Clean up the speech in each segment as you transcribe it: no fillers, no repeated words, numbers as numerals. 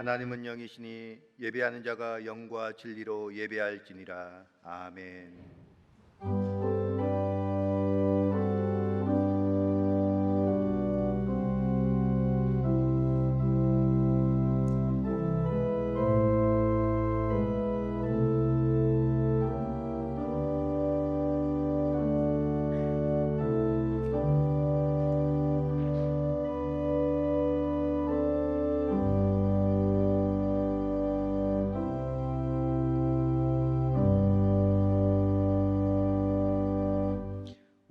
하나님은 영이시니 예배하는 자가 영과 진리로 예배할지니라. 아멘.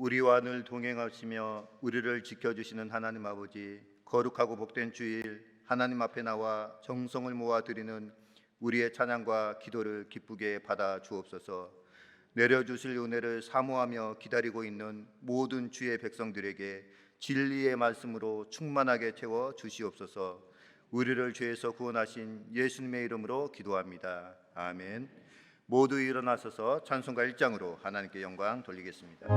우리와 늘 동행하시며 우리를 지켜주시는 하나님 아버지, 거룩하고 복된 주일 하나님 앞에 나와 정성을 모아 드리는 우리의 찬양과 기도를 기쁘게 받아 주옵소서. 내려주실 은혜를 사모하며 기다리고 있는 모든 주의 백성들에게 진리의 말씀으로 충만하게 채워 주시옵소서. 우리를 죄에서 구원하신 예수님의 이름으로 기도합니다. 아멘. 모두 일어나셔서 찬송가 1장으로 하나님께 영광 돌리겠습니다.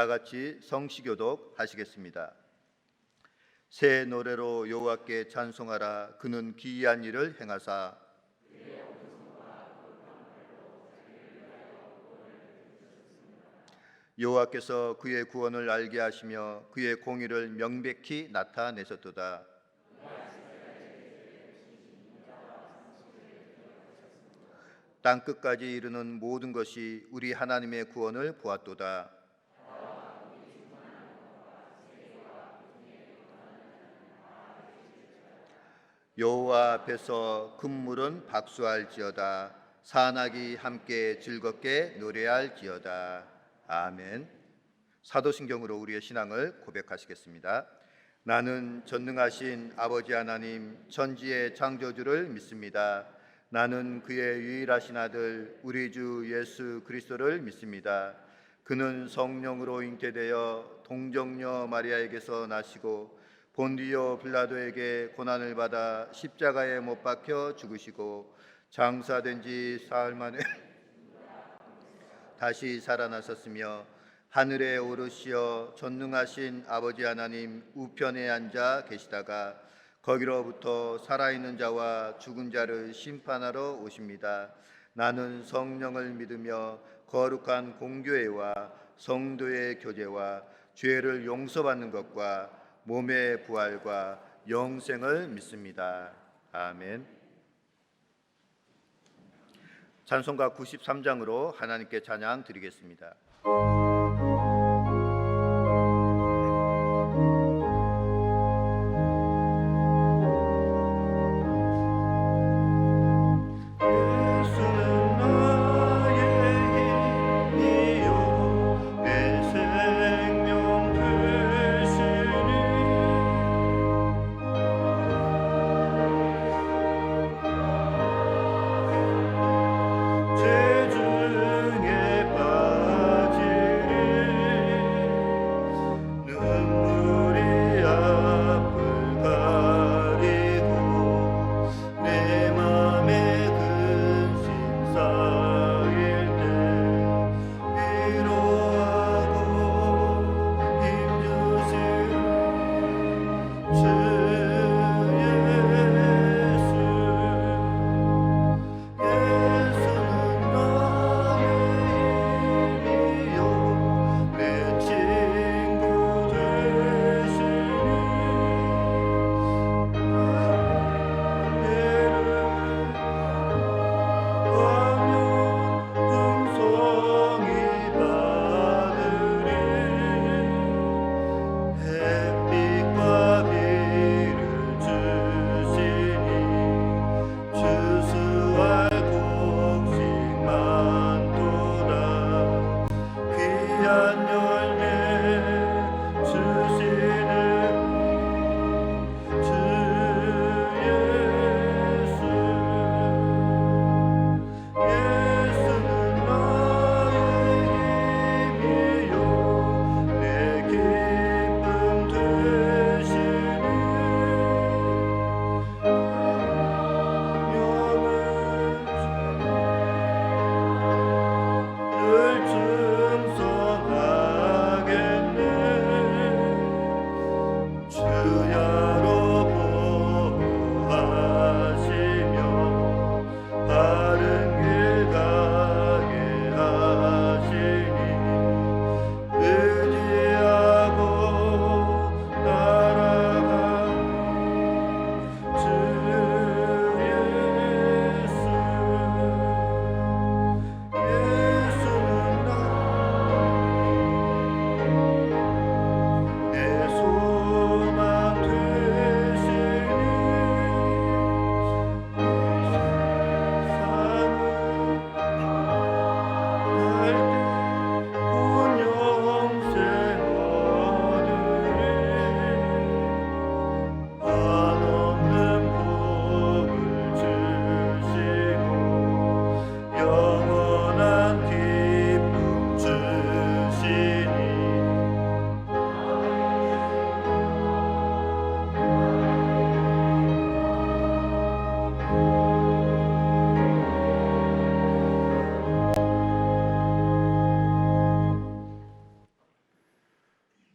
다 같이 성시교독 하시겠습니다. 새 노래로 여호와께 찬송하라. 그는 기이한 일을 행하사 여호와께서 그의 구원을 알게 하시며 그의 공의를 명백히 나타내셨도다. 땅끝까지 이르는 모든 것이 우리 하나님의 구원을 보았도다. 여호와 앞에서 금물은 박수할지어다. 산악이 함께 즐겁게 노래할지어다. 아멘. 사도신경으로 우리의 신앙을 고백하시겠습니다. 나는 전능하신 아버지 하나님 천지의 창조주를 믿습니다. 나는 그의 유일하신 아들 우리 주 예수 그리스도를 믿습니다. 그는 성령으로 잉태되어 동정녀 마리아에게서 나시고 본디오 빌라도에게 고난을 받아 십자가에 못 박혀 죽으시고 장사된 지 사흘 만에 다시 살아나셨으며 하늘에 오르시어 전능하신 아버지 하나님 우편에 앉아 계시다가 거기로부터 살아있는 자와 죽은 자를 심판하러 오십니다. 나는 성령을 믿으며 거룩한 공교회와 성도의 교제와 죄를 용서받는 것과 몸의 부활과 영생을 믿습니다. 아멘. 찬송가 93장으로 하나님께 찬양 드리겠습니다. 죄 중에 빠진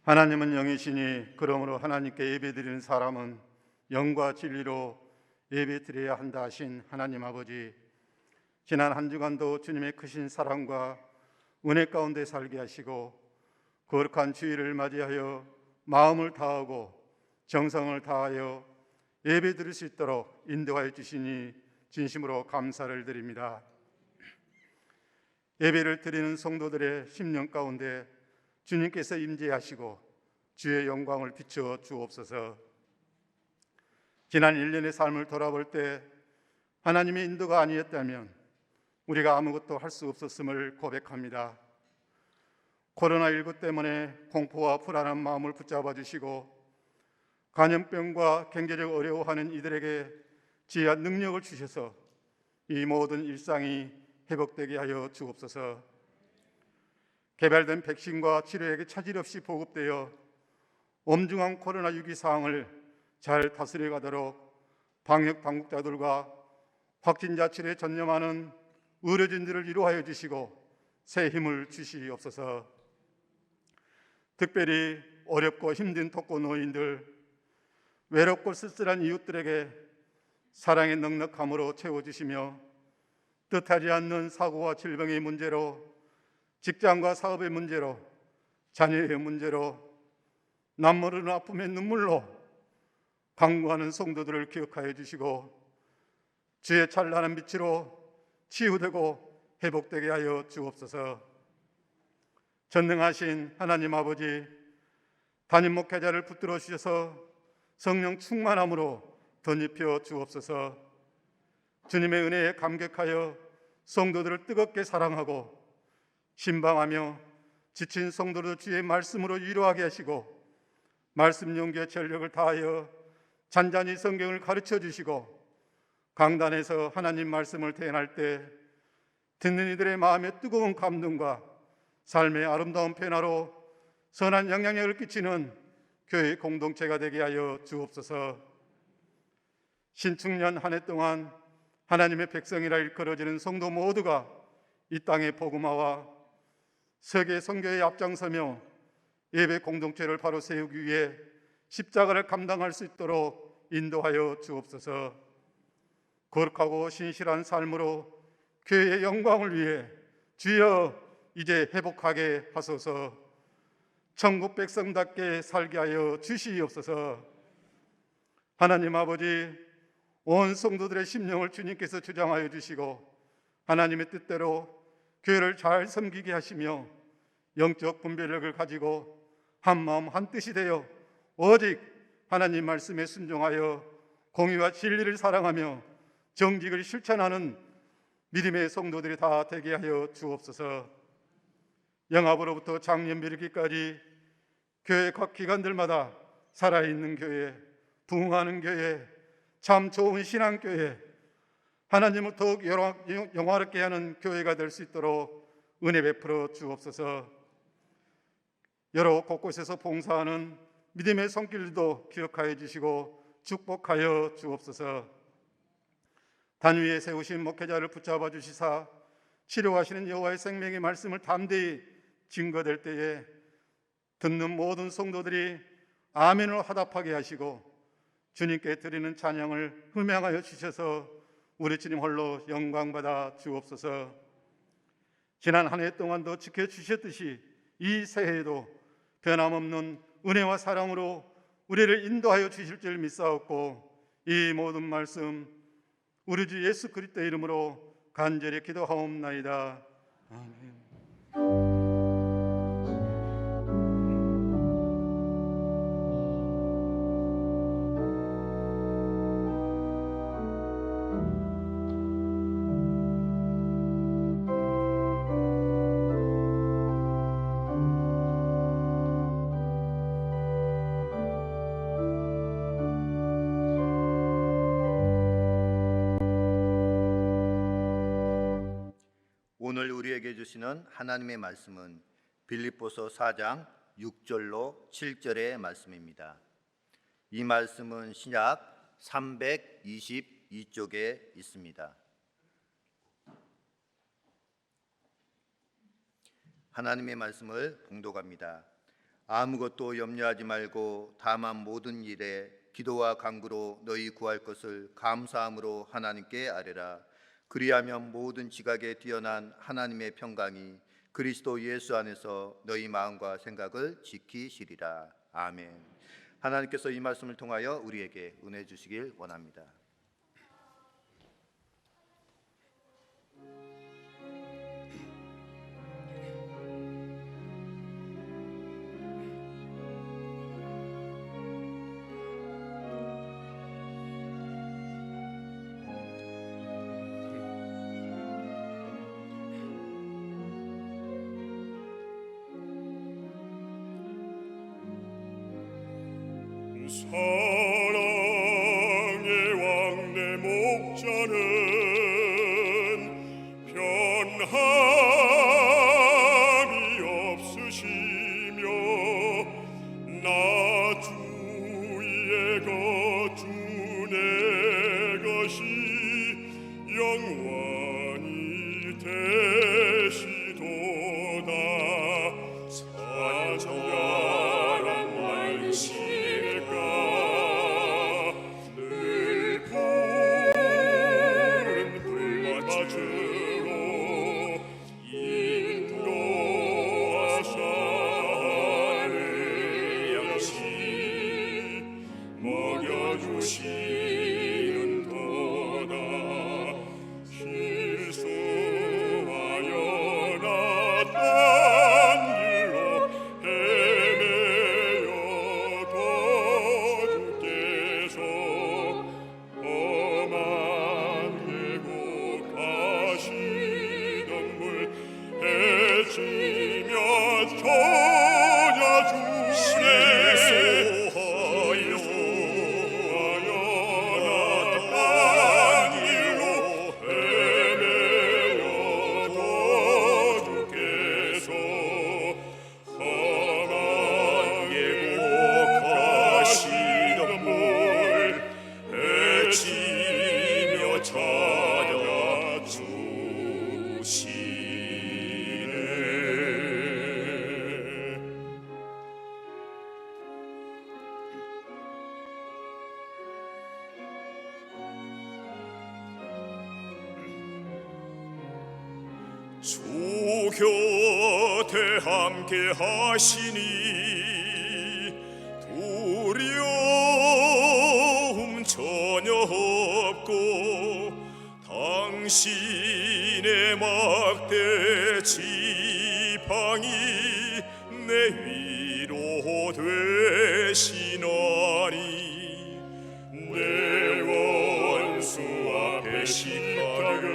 하나님은 영이시니 그러므로 하나님께 예배드리는 사람은 영과 진리로 예배드려야 한다 하신 하나님 아버지, 지난 한 주간도 주님의 크신 사랑과 은혜 가운데 살게 하시고 거룩한 주일을 맞이하여 마음을 다하고 정성을 다하여 예배드릴 수 있도록 인도하여 주시니 진심으로 감사를 드립니다. 예배를 드리는 성도들의 심령 가운데 주님께서 임재하시고 주의 영광을 비춰 주옵소서. 지난 1년의 삶을 돌아볼 때 하나님의 인도가 아니었다면 우리가 아무것도 할 수 없었음을 고백합니다. 코로나19 때문에 공포와 불안한 마음을 붙잡아 주시고 감염병과 경제적 어려워하는 이들에게 지혜와 능력을 주셔서 이 모든 일상이 회복되게 하여 주옵소서. 개발된 백신과 치료액이 차질 없이 보급되어 엄중한 코로나 위기 상황을 잘 다스려 가도록 방역 당국자들과 확진자 치료에 전념하는 의료진들을 위로하여 주시고 새 힘을 주시옵소서. 특별히 어렵고 힘든 독거 노인들, 외롭고 쓸쓸한 이웃들에게 사랑의 넉넉함으로 채워주시며 뜻하지 않는 사고와 질병의 문제로, 직장과 사업의 문제로, 자녀의 문제로, 남모르는 아픔의 눈물로 강구하는 성도들을 기억하여 주시고 주의 찬란한 빛으로 치유되고 회복되게 하여 주옵소서. 전능하신 하나님 아버지, 담임 목회자를 붙들어 주셔서 성령 충만함으로 덧입혀 주옵소서. 주님의 은혜에 감격하여 성도들을 뜨겁게 사랑하고 신방하며 지친 성도를 주의 말씀으로 위로하게 하시고 말씀 연구에 전력을 다하여 잔잔히 성경을 가르쳐 주시고 강단에서 하나님 말씀을 대언할 때 듣는 이들의 마음에 뜨거운 감동과 삶의 아름다운 변화로 선한 영향력을 끼치는 교회 공동체가 되게 하여 주옵소서. 신축년 한 해 동안 하나님의 백성이라 일컬어지는 성도 모두가 이 땅의 복음화와 세계 선교에 앞장서며 예배 공동체를 바로 세우기 위해 십자가를 감당할 수 있도록 인도하여 주옵소서. 거룩하고 신실한 삶으로 교회의 영광을 위해 주여 이제 회복하게 하소서. 천국 백성답게 살게 하여 주시옵소서. 하나님 아버지, 온 성도들의 심령을 주님께서 주장하여 주시고 하나님의 뜻대로 교회를 잘 섬기게 하시며 영적 분별력을 가지고 한 마음 한 뜻이 되어 오직 하나님 말씀에 순종하여 공의와 진리를 사랑하며 정직을 실천하는 믿음의 성도들이 다 되게 하여 주옵소서. 영압으로부터 장년비 이르기까지 교회 각 기관들마다 살아있는 교회, 부흥하는 교회, 참 좋은 신앙교회, 하나님을 더욱 영화롭게 하는 교회가 될 수 있도록 은혜 베풀어 주옵소서. 여러 곳곳에서 봉사하는 믿음의 손길도 기억하여 주시고 축복하여 주옵소서. 단위에 세우신 목회자를 붙잡아 주시사 치료하시는 여호와의 생명의 말씀을 담대히 증거될 때에 듣는 모든 성도들이 아멘으로 화답하게 하시고 주님께 드리는 찬양을 흠양하여 주셔서 우리 주님 홀로 영광받아 주옵소서. 지난 한 해 동안도 지켜주셨듯이 이 새해에도 변함없는 은혜와 사랑으로 우리를 인도하여 주실 줄 믿사옵고 이 모든 말씀 우리 주 예수 그리스도 이름으로 간절히 기도하옵나이다. 아멘. 오늘 우리에게 주시는 하나님의 말씀은 빌립보서 4장 6절로 7절의 말씀입니다. 이 말씀은 신약 322쪽에 있습니다. 하나님의 말씀을 봉독합니다. 아무것도 염려하지 말고 다만 모든 일에 기도와 간구로 너희 구할 것을 감사함으로 하나님께 아뢰라. 그리하면 모든 지각에 뛰어난 하나님의 평강이 그리스도 예수 안에서 너희 마음과 생각을 지키시리라. 아멘. 하나님께서 이 말씀을 통하여 우리에게 은혜 주시길 원합니다. 사랑의 왕 내 목자는 변함이 없으시며 나 주의 것 주 내 것이 영원히 되시도다. 산자란 말씀일까 늘 푸른 불밭으로 인도하사 하늘 양식 먹여주시는 도다. 실수하여 나 딴 길로 헤매여도 주께서 험한 계곡 가시던 물 헤치며 찾아주네. 실수하여 나 딴 길로 헤매여도 주께서 험한 계곡 가시던 물 헤치며 찾아주시네. 주 곁에 함께 하시니 두려움 전혀 없고 당신의 막대 지팡이 내 위로 되시나니. 내 원수 앞에 식탁을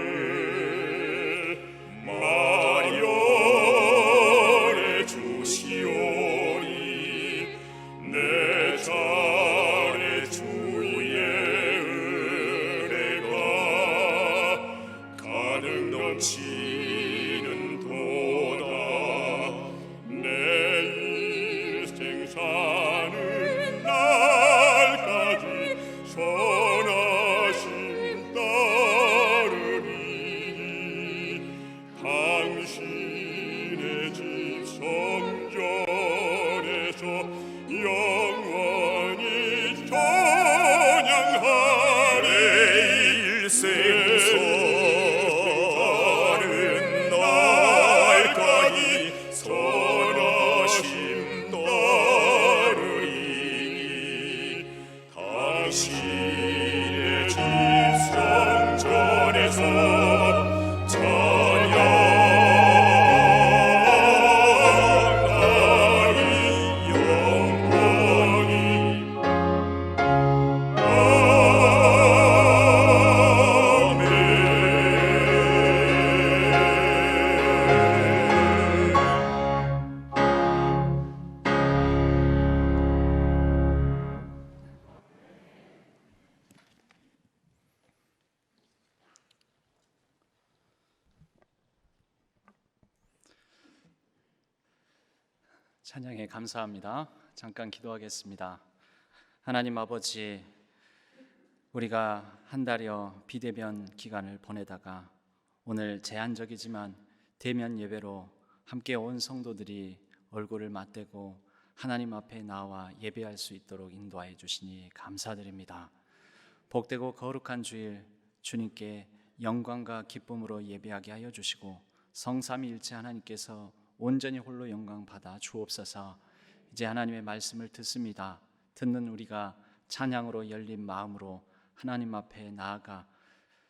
마련해 주시오니. 내 차례 주의 은혜가 가득 넘치는 도다. 내 인생 사는 날까지 선하심 따르리. 당신의 집 성전에서 영원히 찬양하리. 일생 사는 날까지 선하심 따르리. 당신의 집 성전에서 찬양하리. 영원히. 찬양에 감사합니다. 잠깐 기도하겠습니다. 하나님 아버지, 우리가 한 달여 비대면 기간을 보내다가 오늘 제한적이지만 대면 예배로 함께 온 성도들이 얼굴을 맞대고 하나님 앞에 나와 예배할 수 있도록 인도하여 주시니 감사드립니다. 복되고 거룩한 주일 주님께 영광과 기쁨으로 예배하게 하여 주시고 성삼위일체 하나님께서 온전히 홀로 영광 받아 주옵소서. 이제 하나님의 말씀을 듣습니다. 듣는 우리가 찬양으로 열린 마음으로 하나님 앞에 나아가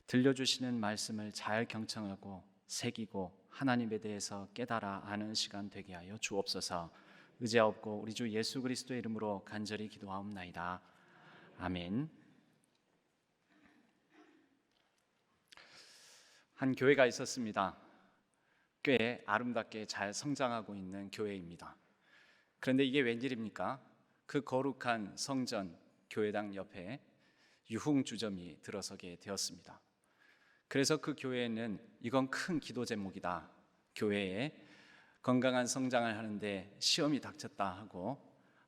들려주시는 말씀을 잘 경청하고 새기고 하나님에 대해서 깨달아 아는 시간 되게 하여 주옵소서. 의지하옵고 우리 주 예수 그리스도의 이름으로 간절히 기도하옵나이다. 아멘. 한 교회가 있었습니다. 꽤 아름답게 잘 성장하고 있는 교회입니다. 그런데 이게 웬일입니까? 그 거룩한 성전 교회당 옆에 유흥주점이 들어서게 되었습니다. 그래서 그 교회에는 이건 큰 기도 제목이다. 교회에 건강한 성장을 하는데 시험이 닥쳤다 하고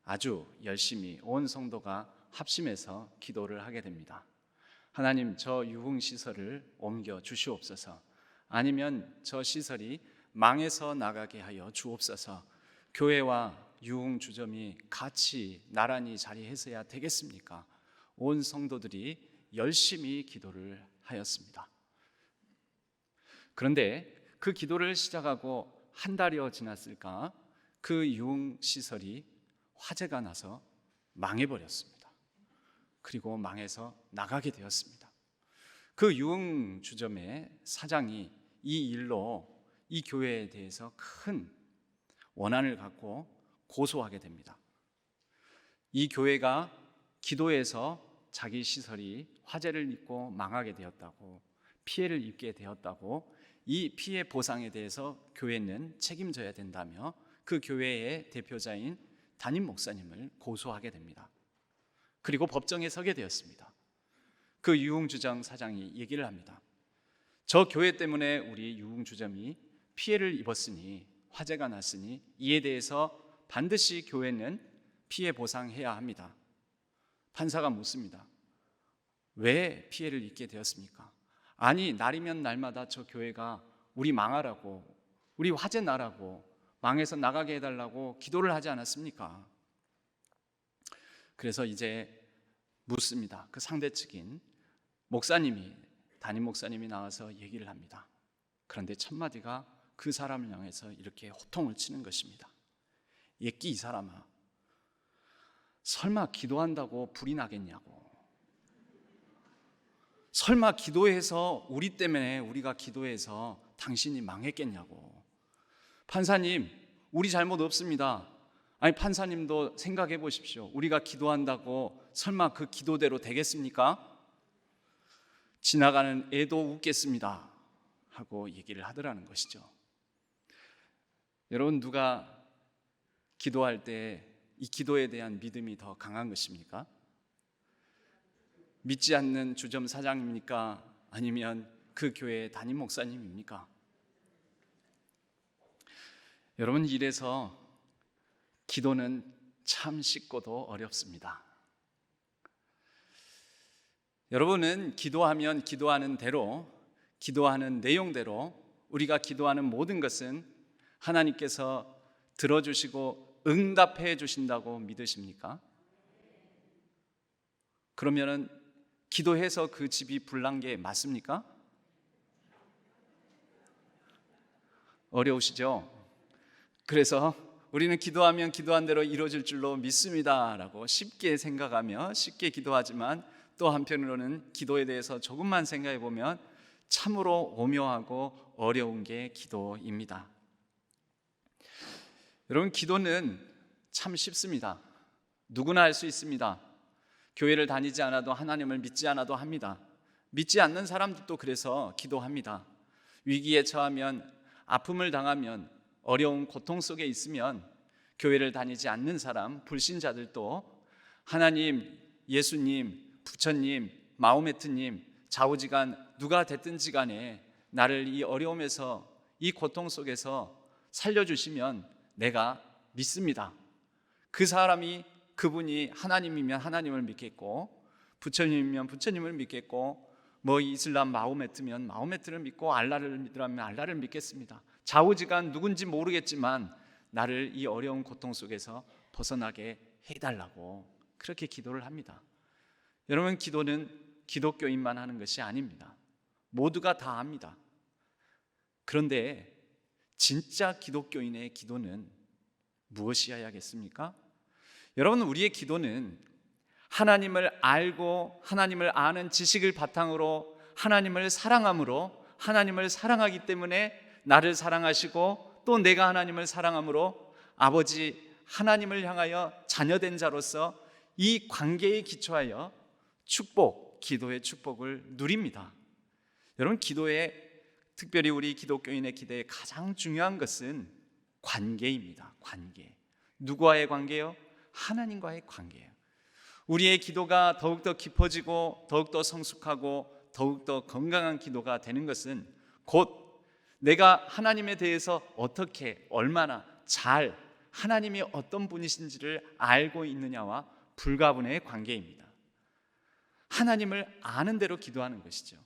아주 열심히 온 성도가 합심해서 기도를 하게 됩니다. 하나님, 저 유흥시설을 옮겨 주시옵소서. 아니면 저 시설이 망해서 나가게 하여 주옵소서. 교회와 유흥주점이 같이 나란히 자리했어야 되겠습니까? 온 성도들이 열심히 기도를 하였습니다. 그런데 그 기도를 시작하고 한 달여 지났을까, 그 유흥시설이 화재가 나서 망해버렸습니다. 그리고 망해서 나가게 되었습니다. 그 유흥주점의 사장이 이 일로 이 교회에 대해서 큰 원한을 갖고 고소하게 됩니다. 이 교회가 기도해서 자기 시설이 화재를 입고 망하게 되었다고, 피해를 입게 되었다고, 이 피해 보상에 대해서 교회는 책임져야 된다며 그 교회의 대표자인 담임 목사님을 고소하게 됩니다. 그리고 법정에 서게 되었습니다. 그 유흥주점 사장이 얘기를 합니다. 저 교회 때문에 우리 유흥주점이 피해를 입었으니, 화재가 났으니 이에 대해서 반드시 교회는 피해 보상해야 합니다. 판사가 묻습니다. 왜 피해를 입게 되었습니까? 아니, 날이면 날마다 저 교회가 우리 망하라고, 우리 화재 나라고, 망해서 나가게 해달라고 기도를 하지 않았습니까? 그래서 이제 묻습니다. 그 상대 측인 목사님이, 담임 목사님이 나와서 얘기를 합니다. 그런데 첫 마디가 그 사람을 향해서 이렇게 호통을 치는 것입니다. 예끼 이 사람아, 설마 기도한다고 불이 나겠냐고. 설마 기도해서 우리 때문에, 우리가 기도해서 당신이 망했겠냐고. 판사님, 우리 잘못 없습니다. 아니, 판사님도 생각해 보십시오. 우리가 기도한다고 설마 그 기도대로 되겠습니까? 지나가는 애도 웃겠습니다 하고 얘기를 하더라는 것이죠. 여러분, 누가 기도할 때 이 기도에 대한 믿음이 더 강한 것입니까? 믿지 않는 주점 사장입니까? 아니면 그 교회의 담임 목사님입니까? 여러분, 이래서 기도는 참 쉽고도 어렵습니다. 여러분은 기도하면 기도하는 대로, 기도하는 내용대로 우리가 기도하는 모든 것은 하나님께서 들어주시고 응답해 주신다고 믿으십니까? 그러면은 기도해서 그 집이 불난 게 맞습니까? 어려우시죠? 그래서 우리는 기도하면 기도한 대로 이루어질 줄로 믿습니다 라고 쉽게 생각하며 쉽게 기도하지만, 또 한편으로는 기도에 대해서 조금만 생각해 보면 참으로 오묘하고 어려운 게 기도입니다. 여러분, 기도는 참 쉽습니다. 누구나 할 수 있습니다. 교회를 다니지 않아도, 하나님을 믿지 않아도 합니다. 믿지 않는 사람들도 그래서 기도합니다. 위기에 처하면, 아픔을 당하면, 어려운 고통 속에 있으면 교회를 다니지 않는 사람, 불신자들도 하나님, 예수님, 부처님, 마호메트님, 좌우지간 누가 됐든지 간에 나를 이 어려움에서, 이 고통 속에서 살려주시면 내가 믿습니다. 그 사람이, 그분이 하나님이면 하나님을 믿겠고, 부처님이면 부처님을 믿겠고, 뭐 이슬람 마호메트면 마호메트를 믿고, 알라를 믿으라면 알라를 믿겠습니다. 좌우지간 누군지 모르겠지만 나를 이 어려운 고통 속에서 벗어나게 해달라고 그렇게 기도를 합니다. 여러분, 기도는 기독교인만 하는 것이 아닙니다. 모두가 다 합니다. 그런데 진짜 기독교인의 기도는 무엇이어야겠습니까? 여러분, 우리의 기도는 하나님을 알고 하나님을 아는 지식을 바탕으로 하나님을 사랑함으로, 하나님을 사랑하기 때문에 나를 사랑하시고 또 내가 하나님을 사랑함으로 아버지 하나님을 향하여 자녀된 자로서 이 관계에 기초하여 축복, 기도의 축복을 누립니다. 여러분, 기도에, 특별히 우리 기독교인의 기도에 가장 중요한 것은 관계입니다. 관계. 누구와의 관계요? 하나님과의 관계예요. 우리의 기도가 더욱더 깊어지고 더욱더 성숙하고 더욱더 건강한 기도가 되는 것은 곧 내가 하나님에 대해서 어떻게, 얼마나 잘 하나님이 어떤 분이신지를 알고 있느냐와 불가분의 관계입니다. 하나님을 아는 대로 기도하는 것이죠.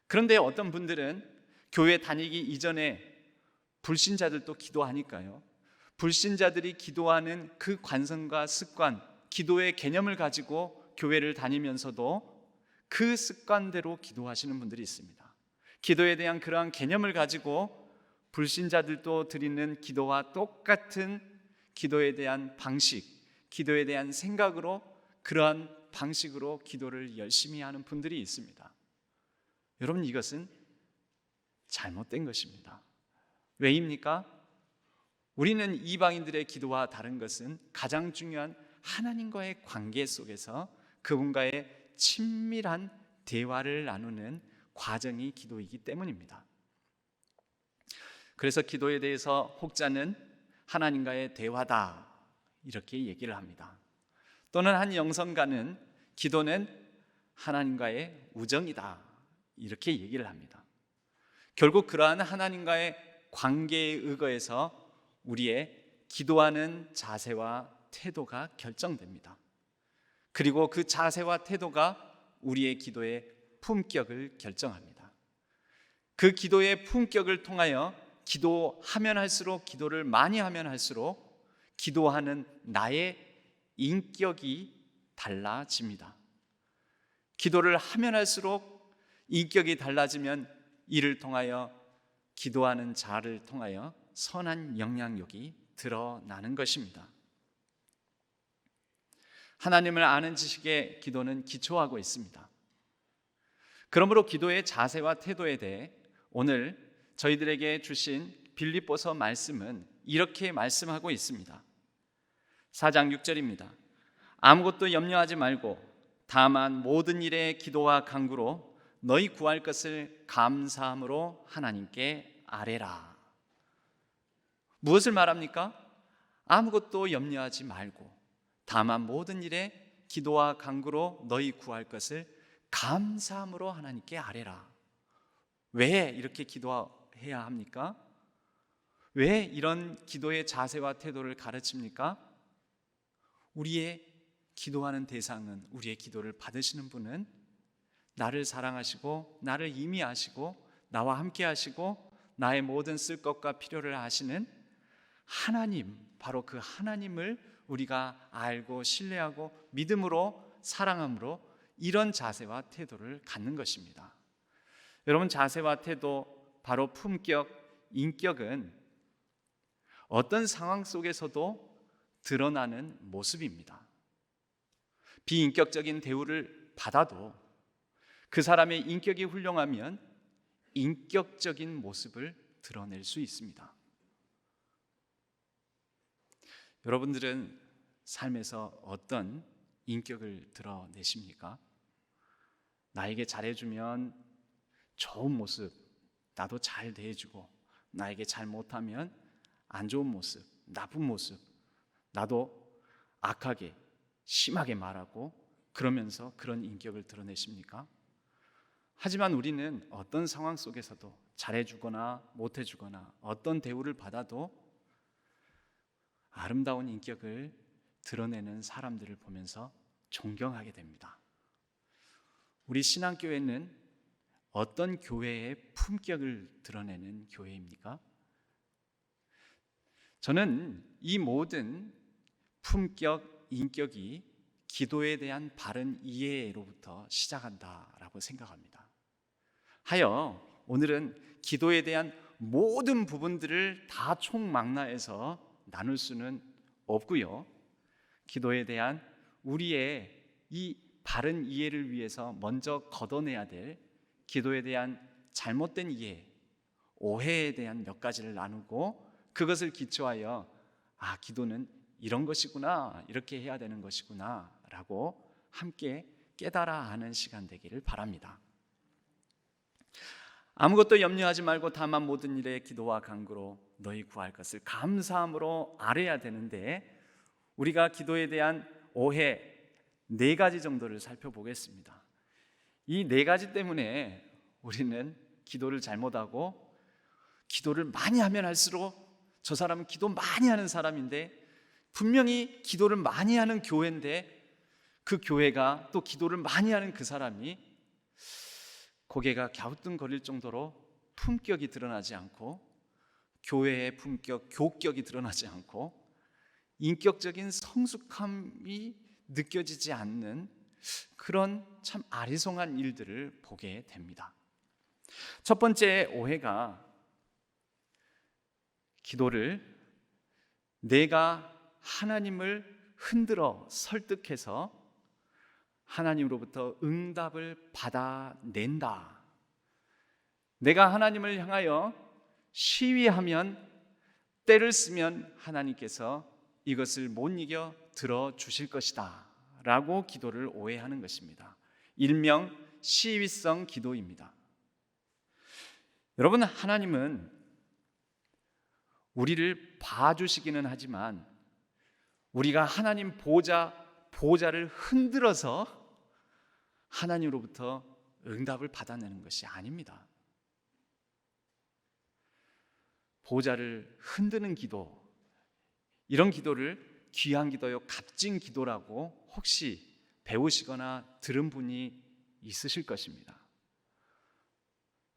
그런데 어떤 분들은 교회 다니기 이전에 불신자들도 기도하니까요, 불신자들이 기도하는 그 관성과 습관, 기도의 개념을 가지고 교회를 다니면서도 그 습관대로 기도하시는 분들이 있습니다. 기도에 대한 그러한 개념을 가지고 불신자들도 드리는 기도와 똑같은 기도에 대한 방식, 기도에 대한 생각으로 그러한 방식으로 기도를 열심히 하는 분들이 있습니다. 여러분, 이것은 잘못된 것입니다. 왜입니까? 우리는 이방인들의 기도와 다른 것은 가장 중요한 하나님과의 관계 속에서 그분과의 친밀한 대화를 나누는 과정이 기도이기 때문입니다. 그래서 기도에 대해서 혹자는 하나님과의 대화다 이렇게 얘기를 합니다. 또는 한 영성가는 기도는 하나님과의 우정이다 이렇게 얘기를 합니다. 결국 그러한 하나님과의 관계에 의거해서 우리의 기도하는 자세와 태도가 결정됩니다. 그리고 그 자세와 태도가 우리의 기도의 품격을 결정합니다. 그 기도의 품격을 통하여 기도하면 할수록, 기도를 많이 하면 할수록 기도하는 나의 인격이 달라집니다. 기도를 하면 할수록 인격이 달라지면 이를 통하여, 기도하는 자를 통하여 선한 영향력이 드러나는 것입니다. 하나님을 아는 지식의 기도는 기초하고 있습니다. 그러므로 기도의 자세와 태도에 대해 오늘 저희들에게 주신 빌립보서 말씀은 이렇게 말씀하고 있습니다. 4장 6절입니다. 아무것도 염려하지 말고 다만 모든 일에 기도와 간구로 너희 구할 것을 감사함으로 하나님께 아뢰라. 무엇을 말합니까? 아무것도 염려하지 말고 다만 모든 일에 기도와 간구로 너희 구할 것을 감사함으로 하나님께 아뢰라. 왜 이렇게 기도해야 합니까? 왜 이런 기도의 자세와 태도를 가르칩니까? 우리의 기도하는 대상은, 우리의 기도를 받으시는 분은 나를 사랑하시고 나를 이미 아시고 나와 함께 하시고 나의 모든 쓸 것과 필요를 아시는 하나님, 바로 그 하나님을 우리가 알고 신뢰하고 믿음으로 사랑함으로 이런 자세와 태도를 갖는 것입니다. 여러분, 자세와 태도, 바로 품격, 인격은 어떤 상황 속에서도 드러나는 모습입니다. 비인격적인 대우를 받아도 그 사람의 인격이 훌륭하면 인격적인 모습을 드러낼 수 있습니다. 여러분들은 삶에서 어떤 인격을 드러내십니까? 나에게 잘해주면 좋은 모습, 나도 잘 대해주고, 나에게 잘 못하면 안 좋은 모습, 나쁜 모습, 나도 악하게, 심하게 말하고 그러면서 그런 인격을 드러내십니까? 하지만 우리는 어떤 상황 속에서도 잘해주거나 못해주거나 어떤 대우를 받아도 아름다운 인격을 드러내는 사람들을 보면서 존경하게 됩니다. 우리 신앙교회는 어떤 교회의 품격을 드러내는 교회입니까? 저는 이 모든 품격, 인격이 기도에 대한 바른 이해로부터 시작한다라고 생각합니다. 하여 오늘은 기도에 대한 모든 부분들을 다 총망라해서 나눌 수는 없고요. 기도에 대한 우리의 이 바른 이해를 위해서 먼저 걷어내야 될 기도에 대한 잘못된 이해, 오해에 대한 몇 가지를 나누고 그것을 기초하여 기도는 이런 것이구나, 이렇게 해야 되는 것이구나 라고 함께 깨달아 하는 시간 되기를 바랍니다. 아무것도 염려하지 말고 다만 모든 일에 기도와 간구로 너희 구할 것을 감사함으로 아뢰야 되는데, 우리가 기도에 대한 오해 4가지 정도를 살펴보겠습니다. 이 4가지 때문에 우리는 기도를 잘못하고, 기도를 많이 하면 할수록 저 사람은 기도 많이 하는 사람인데, 분명히 기도를 많이 하는 교회인데 그 교회가 또 기도를 많이 하는 그 사람이 고개가 갸우뚱거릴 정도로 품격이 드러나지 않고, 교회의 품격, 교격이 드러나지 않고, 인격적인 성숙함이 느껴지지 않는 그런 참 아리송한 일들을 보게 됩니다. 첫 번째 오해가, 기도를 내가 하나님을 흔들어 설득해서 하나님으로부터 응답을 받아낸다. 내가 하나님을 향하여 시위하면, 때를 쓰면 하나님께서 이것을 못 이겨 들어주실 것이다 라고 기도를 오해하는 것입니다. 일명 시위성 기도입니다. 여러분, 하나님은 우리를 봐주시기는 하지만 우리가 하나님 보좌를 흔들어서 하나님으로부터 응답을 받아내는 것이 아닙니다. 보좌를 흔드는 기도, 이런 기도를 귀한 기도요, 값진 기도라고 혹시 배우시거나 들은 분이 있으실 것입니다.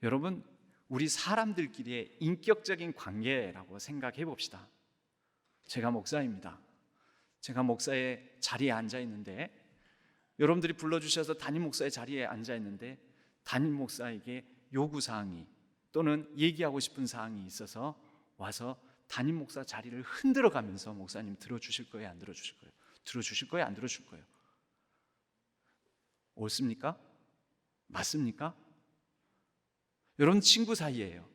여러분, 우리 사람들끼리의 인격적인 관계라고 생각해 봅시다. 제가 목사입니다. 제가 목사의 자리에 앉아 있는데, 여러분들이 불러주셔서 담임 목사의 자리에 앉아 있는데, 담임 목사에게 요구사항이 또는 얘기하고 싶은 사항이 있어서 와서 담임 목사 자리를 흔들어 가면서, 목사님 들어주실 거예요, 안 들어주실 거예요? 들어주실 거예요, 안 들어줄 거예요? 옳습니까? 맞습니까? 여러분, 친구 사이예요.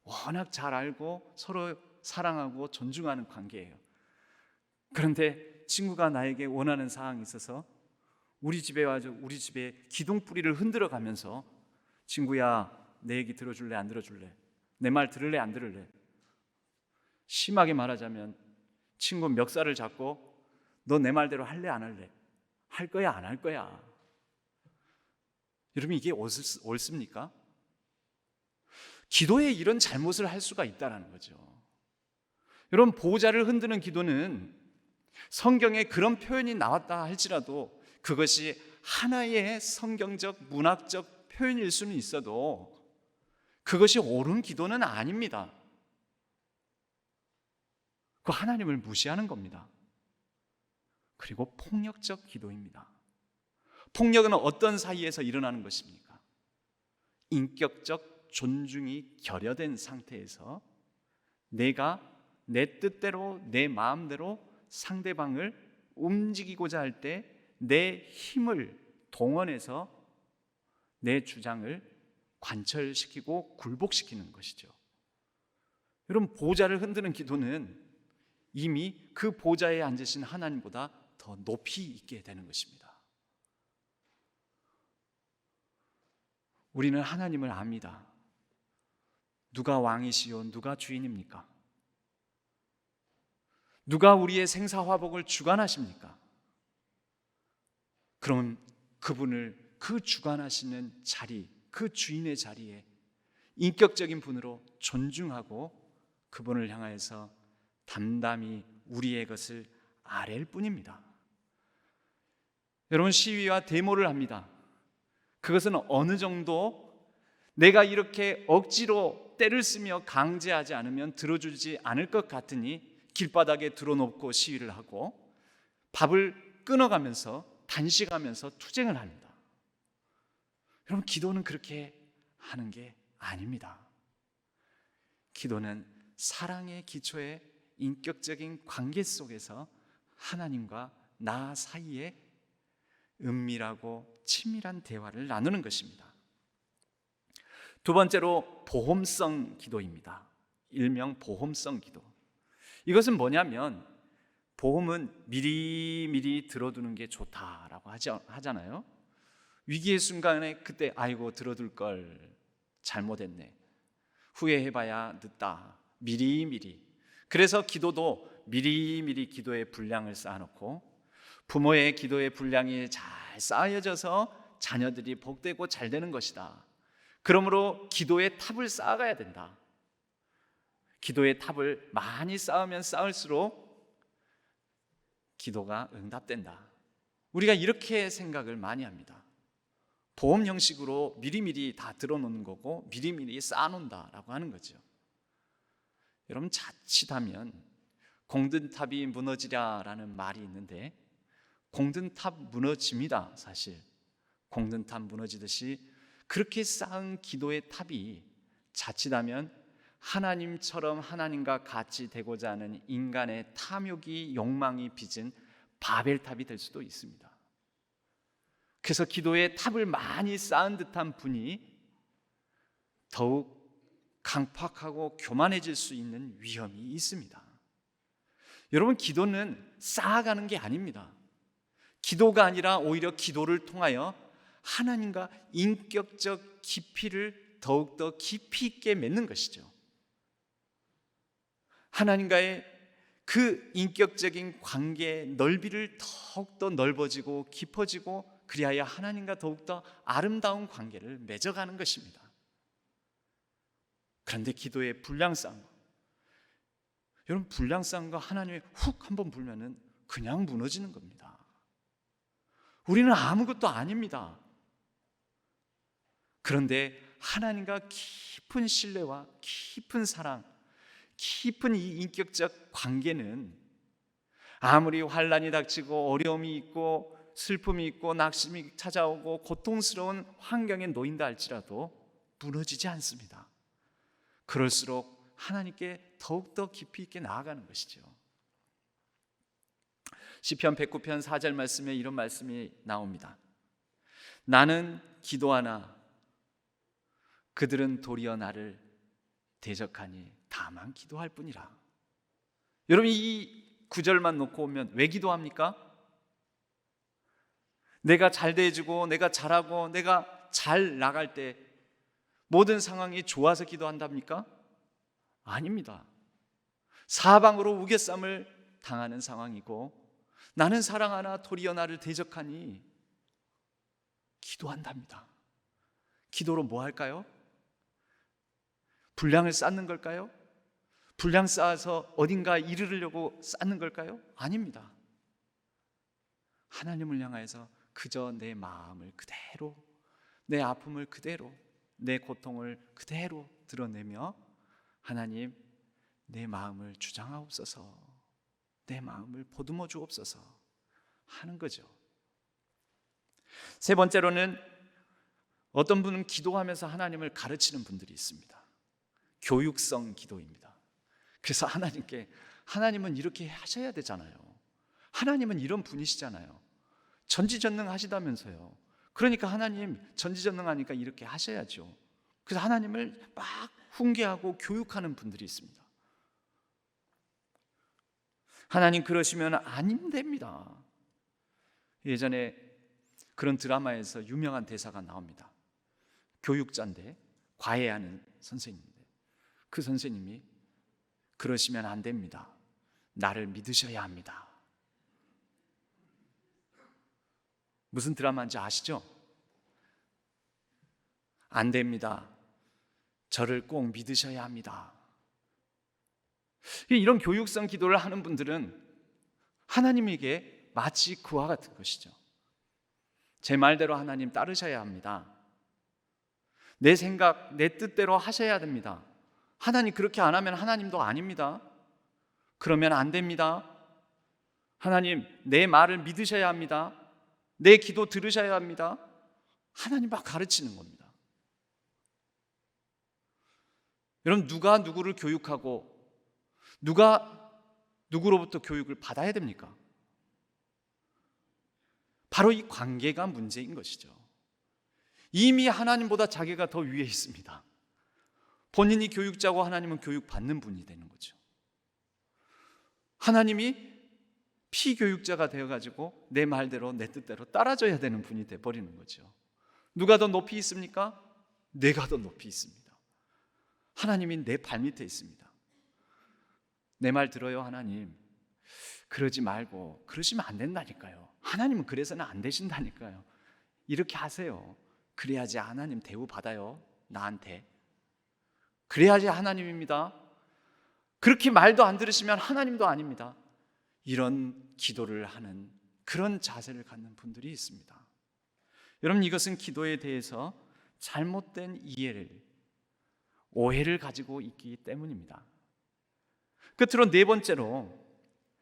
워낙 잘 알고 서로 사랑하고 존중하는 관계예요. 그런데 친구가 나에게 원하는 사항이 있어서 우리 집에 와서 우리 집에 기둥뿌리를 흔들어 가면서, 친구야, 내 얘기 들어줄래, 안 들어줄래? 내 말 들을래, 안 들을래? 심하게 말하자면 친구 멱살을 잡고 너 내 말대로 할래, 안 할래? 할 거야, 안 할 거야? 여러분, 이게 옳습니까? 기도에 이런 잘못을 할 수가 있다는 거죠. 여러분, 보좌를 흔드는 기도는 성경에 그런 표현이 나왔다 할지라도 그것이 하나의 성경적, 문학적 표현일 수는 있어도 그것이 옳은 기도는 아닙니다. 그 하나님을 무시하는 겁니다. 그리고 폭력적 기도입니다. 폭력은 어떤 사이에서 일어나는 것입니까? 인격적 존중이 결여된 상태에서 내가 내 뜻대로, 내 마음대로 상대방을 움직이고자 할 때 내 힘을 동원해서 내 주장을 관철시키고 굴복시키는 것이죠. 여러분, 보좌를 흔드는 기도는 이미 그 보좌에 앉으신 하나님보다 더 높이 있게 되는 것입니다. 우리는 하나님을 압니다. 누가 왕이시요, 누가 주인입니까? 누가 우리의 생사화복을 주관하십니까? 그럼 그분을, 그 주관하시는 자리, 그 주인의 자리에 인격적인 분으로 존중하고 그분을 향하여서 담담히 우리의 것을 아랠 뿐입니다. 여러분, 시위와 데모를 합니다. 그것은 어느 정도 내가 이렇게 억지로 때를 쓰며 강제하지 않으면 들어주지 않을 것 같으니 길바닥에 드러놓고 시위를 하고, 밥을 끊어가면서 단식하면서 투쟁을 합니다. 여러분, 기도는 그렇게 하는 게 아닙니다. 기도는 사랑의 기초의 인격적인 관계 속에서 하나님과 나 사이에 은밀하고 친밀한 대화를 나누는 것입니다. 두 번째로 보험성 기도입니다. 일명 보험성 기도. 이것은 뭐냐면, 보험은 미리미리 들어두는 게 좋다라고 하잖아요. 위기의 순간에 그때 아이고 들어둘 걸 잘못했네, 후회해봐야 늦다, 미리미리. 그래서 기도도 미리미리 기도의 분량을 쌓아놓고, 부모의 기도의 분량이 잘 쌓여져서 자녀들이 복되고 잘 되는 것이다. 그러므로 기도의 탑을 쌓아가야 된다. 기도의 탑을 많이 쌓으면 쌓을수록 기도가 응답된다. 우리가 이렇게 생각을 많이 합니다. 보험 형식으로 미리미리 다 들어놓는 거고 미리미리 쌓아놓는다라고 하는 거죠. 여러분, 자칫하면 공든탑이 무너지랴라는 말이 있는데, 공든탑 무너집니다. 사실 공든탑 무너지듯이 그렇게 쌓은 기도의 탑이 자칫하면 하나님처럼 하나님과 같이 되고자 하는 인간의 탐욕이, 욕망이 빚은 바벨탑이 될 수도 있습니다. 그래서 기도의 탑을 많이 쌓은 듯한 분이 더욱 강팍하고 교만해질 수 있는 위험이 있습니다. 여러분, 기도는 쌓아가는 게 아닙니다. 기도가 아니라 오히려 기도를 통하여 하나님과 인격적 깊이를 더욱더 깊이 있게 맺는 것이죠. 하나님과의 그 인격적인 관계의 넓이를 더욱더 넓어지고 깊어지고, 그리하여 하나님과 더욱더 아름다운 관계를 맺어가는 것입니다. 그런데 기도의 분량 쌓은 거, 여러분, 분량 쌓은 거 하나님의 훅 한번 불면은 그냥 무너지는 겁니다. 우리는 아무것도 아닙니다. 그런데 하나님과 깊은 신뢰와 깊은 사랑, 깊은 이 인격적 관계는 아무리 환난이 닥치고 어려움이 있고 슬픔이 있고 낙심이 찾아오고 고통스러운 환경에 놓인다 할지라도 무너지지 않습니다. 그럴수록 하나님께 더욱더 깊이 있게 나아가는 것이죠. 시편 109편 4절 말씀에 이런 말씀이 나옵니다. 나는 기도하나 그들은 도리어 나를 대적하니 다만 기도할 뿐이라. 여러분, 이 구절만 놓고 오면 왜 기도합니까? 내가 잘 대해주고 내가 잘하고 내가 잘 나갈 때 모든 상황이 좋아서 기도한답니까? 아닙니다. 사방으로 우겨쌈을 당하는 상황이고, 나는 사랑하나 도리어 나를 대적하니 기도한답니다. 기도로 뭐 할까요? 분량을 쌓는 걸까요? 분량 쌓아서 어딘가 이르려고 쌓는 걸까요? 아닙니다. 하나님을 향해서 그저 내 마음을 그대로, 내 아픔을 그대로, 내 고통을 그대로 드러내며, 하나님, 내 마음을 주장하옵소서, 내 마음을 보듬어 주옵소서 하는 거죠. 세 번째로는 어떤 분은 기도하면서 하나님을 가르치는 분들이 있습니다. 교육성 기도입니다. 그래서 하나님께, 하나님은 이렇게 하셔야 되잖아요, 하나님은 이런 분이시잖아요, 전지전능하시다면서요, 그러니까 하나님 전지전능하니까 이렇게 하셔야죠. 그래서 하나님을 막 훈계하고 교육하는 분들이 있습니다. 하나님 그러시면 안 됩니다. 예전에 그런 드라마에서 유명한 대사가 나옵니다. 교육자인데 과외하는 선생님인데, 그 선생님이 그러시면 안 됩니다. 나를 믿으셔야 합니다. 무슨 드라마인지 아시죠? 안 됩니다. 저를 꼭 믿으셔야 합니다. 이런 교육성 기도를 하는 분들은 하나님에게 마치 그와 같은 것이죠. 제 말대로 하나님 따르셔야 합니다. 내 생각, 내 뜻대로 하셔야 됩니다. 하나님 그렇게 안 하면 하나님도 아닙니다. 그러면 안 됩니다. 하나님, 내 말을 믿으셔야 합니다. 내 기도 들으셔야 합니다. 하나님 막 가르치는 겁니다. 여러분, 누가 누구를 교육하고 누가 누구로부터 교육을 받아야 됩니까? 바로 이 관계가 문제인 것이죠. 이미 하나님보다 자기가 더 위에 있습니다. 본인이 교육자고 하나님은 교육받는 분이 되는 거죠. 하나님이 피교육자가 되어가지고 내 말대로 내 뜻대로 따라줘야 되는 분이 돼버리는 거죠. 누가 더 높이 있습니까? 내가 더 높이 있습니다. 하나님이 내 발밑에 있습니다. 내 말 들어요, 하나님. 그러지 말고, 그러시면 안 된다니까요. 하나님은 그래서는 안 되신다니까요. 이렇게 하세요. 그래야지 하나님 대우 받아요, 나한테. 그래야지 하나님입니다. 그렇게 말도 안 들으시면 하나님도 아닙니다. 이런 기도를 하는 그런 자세를 갖는 분들이 있습니다. 여러분, 이것은 기도에 대해서 잘못된 오해를 가지고 있기 때문입니다. 끝으로 네 번째로,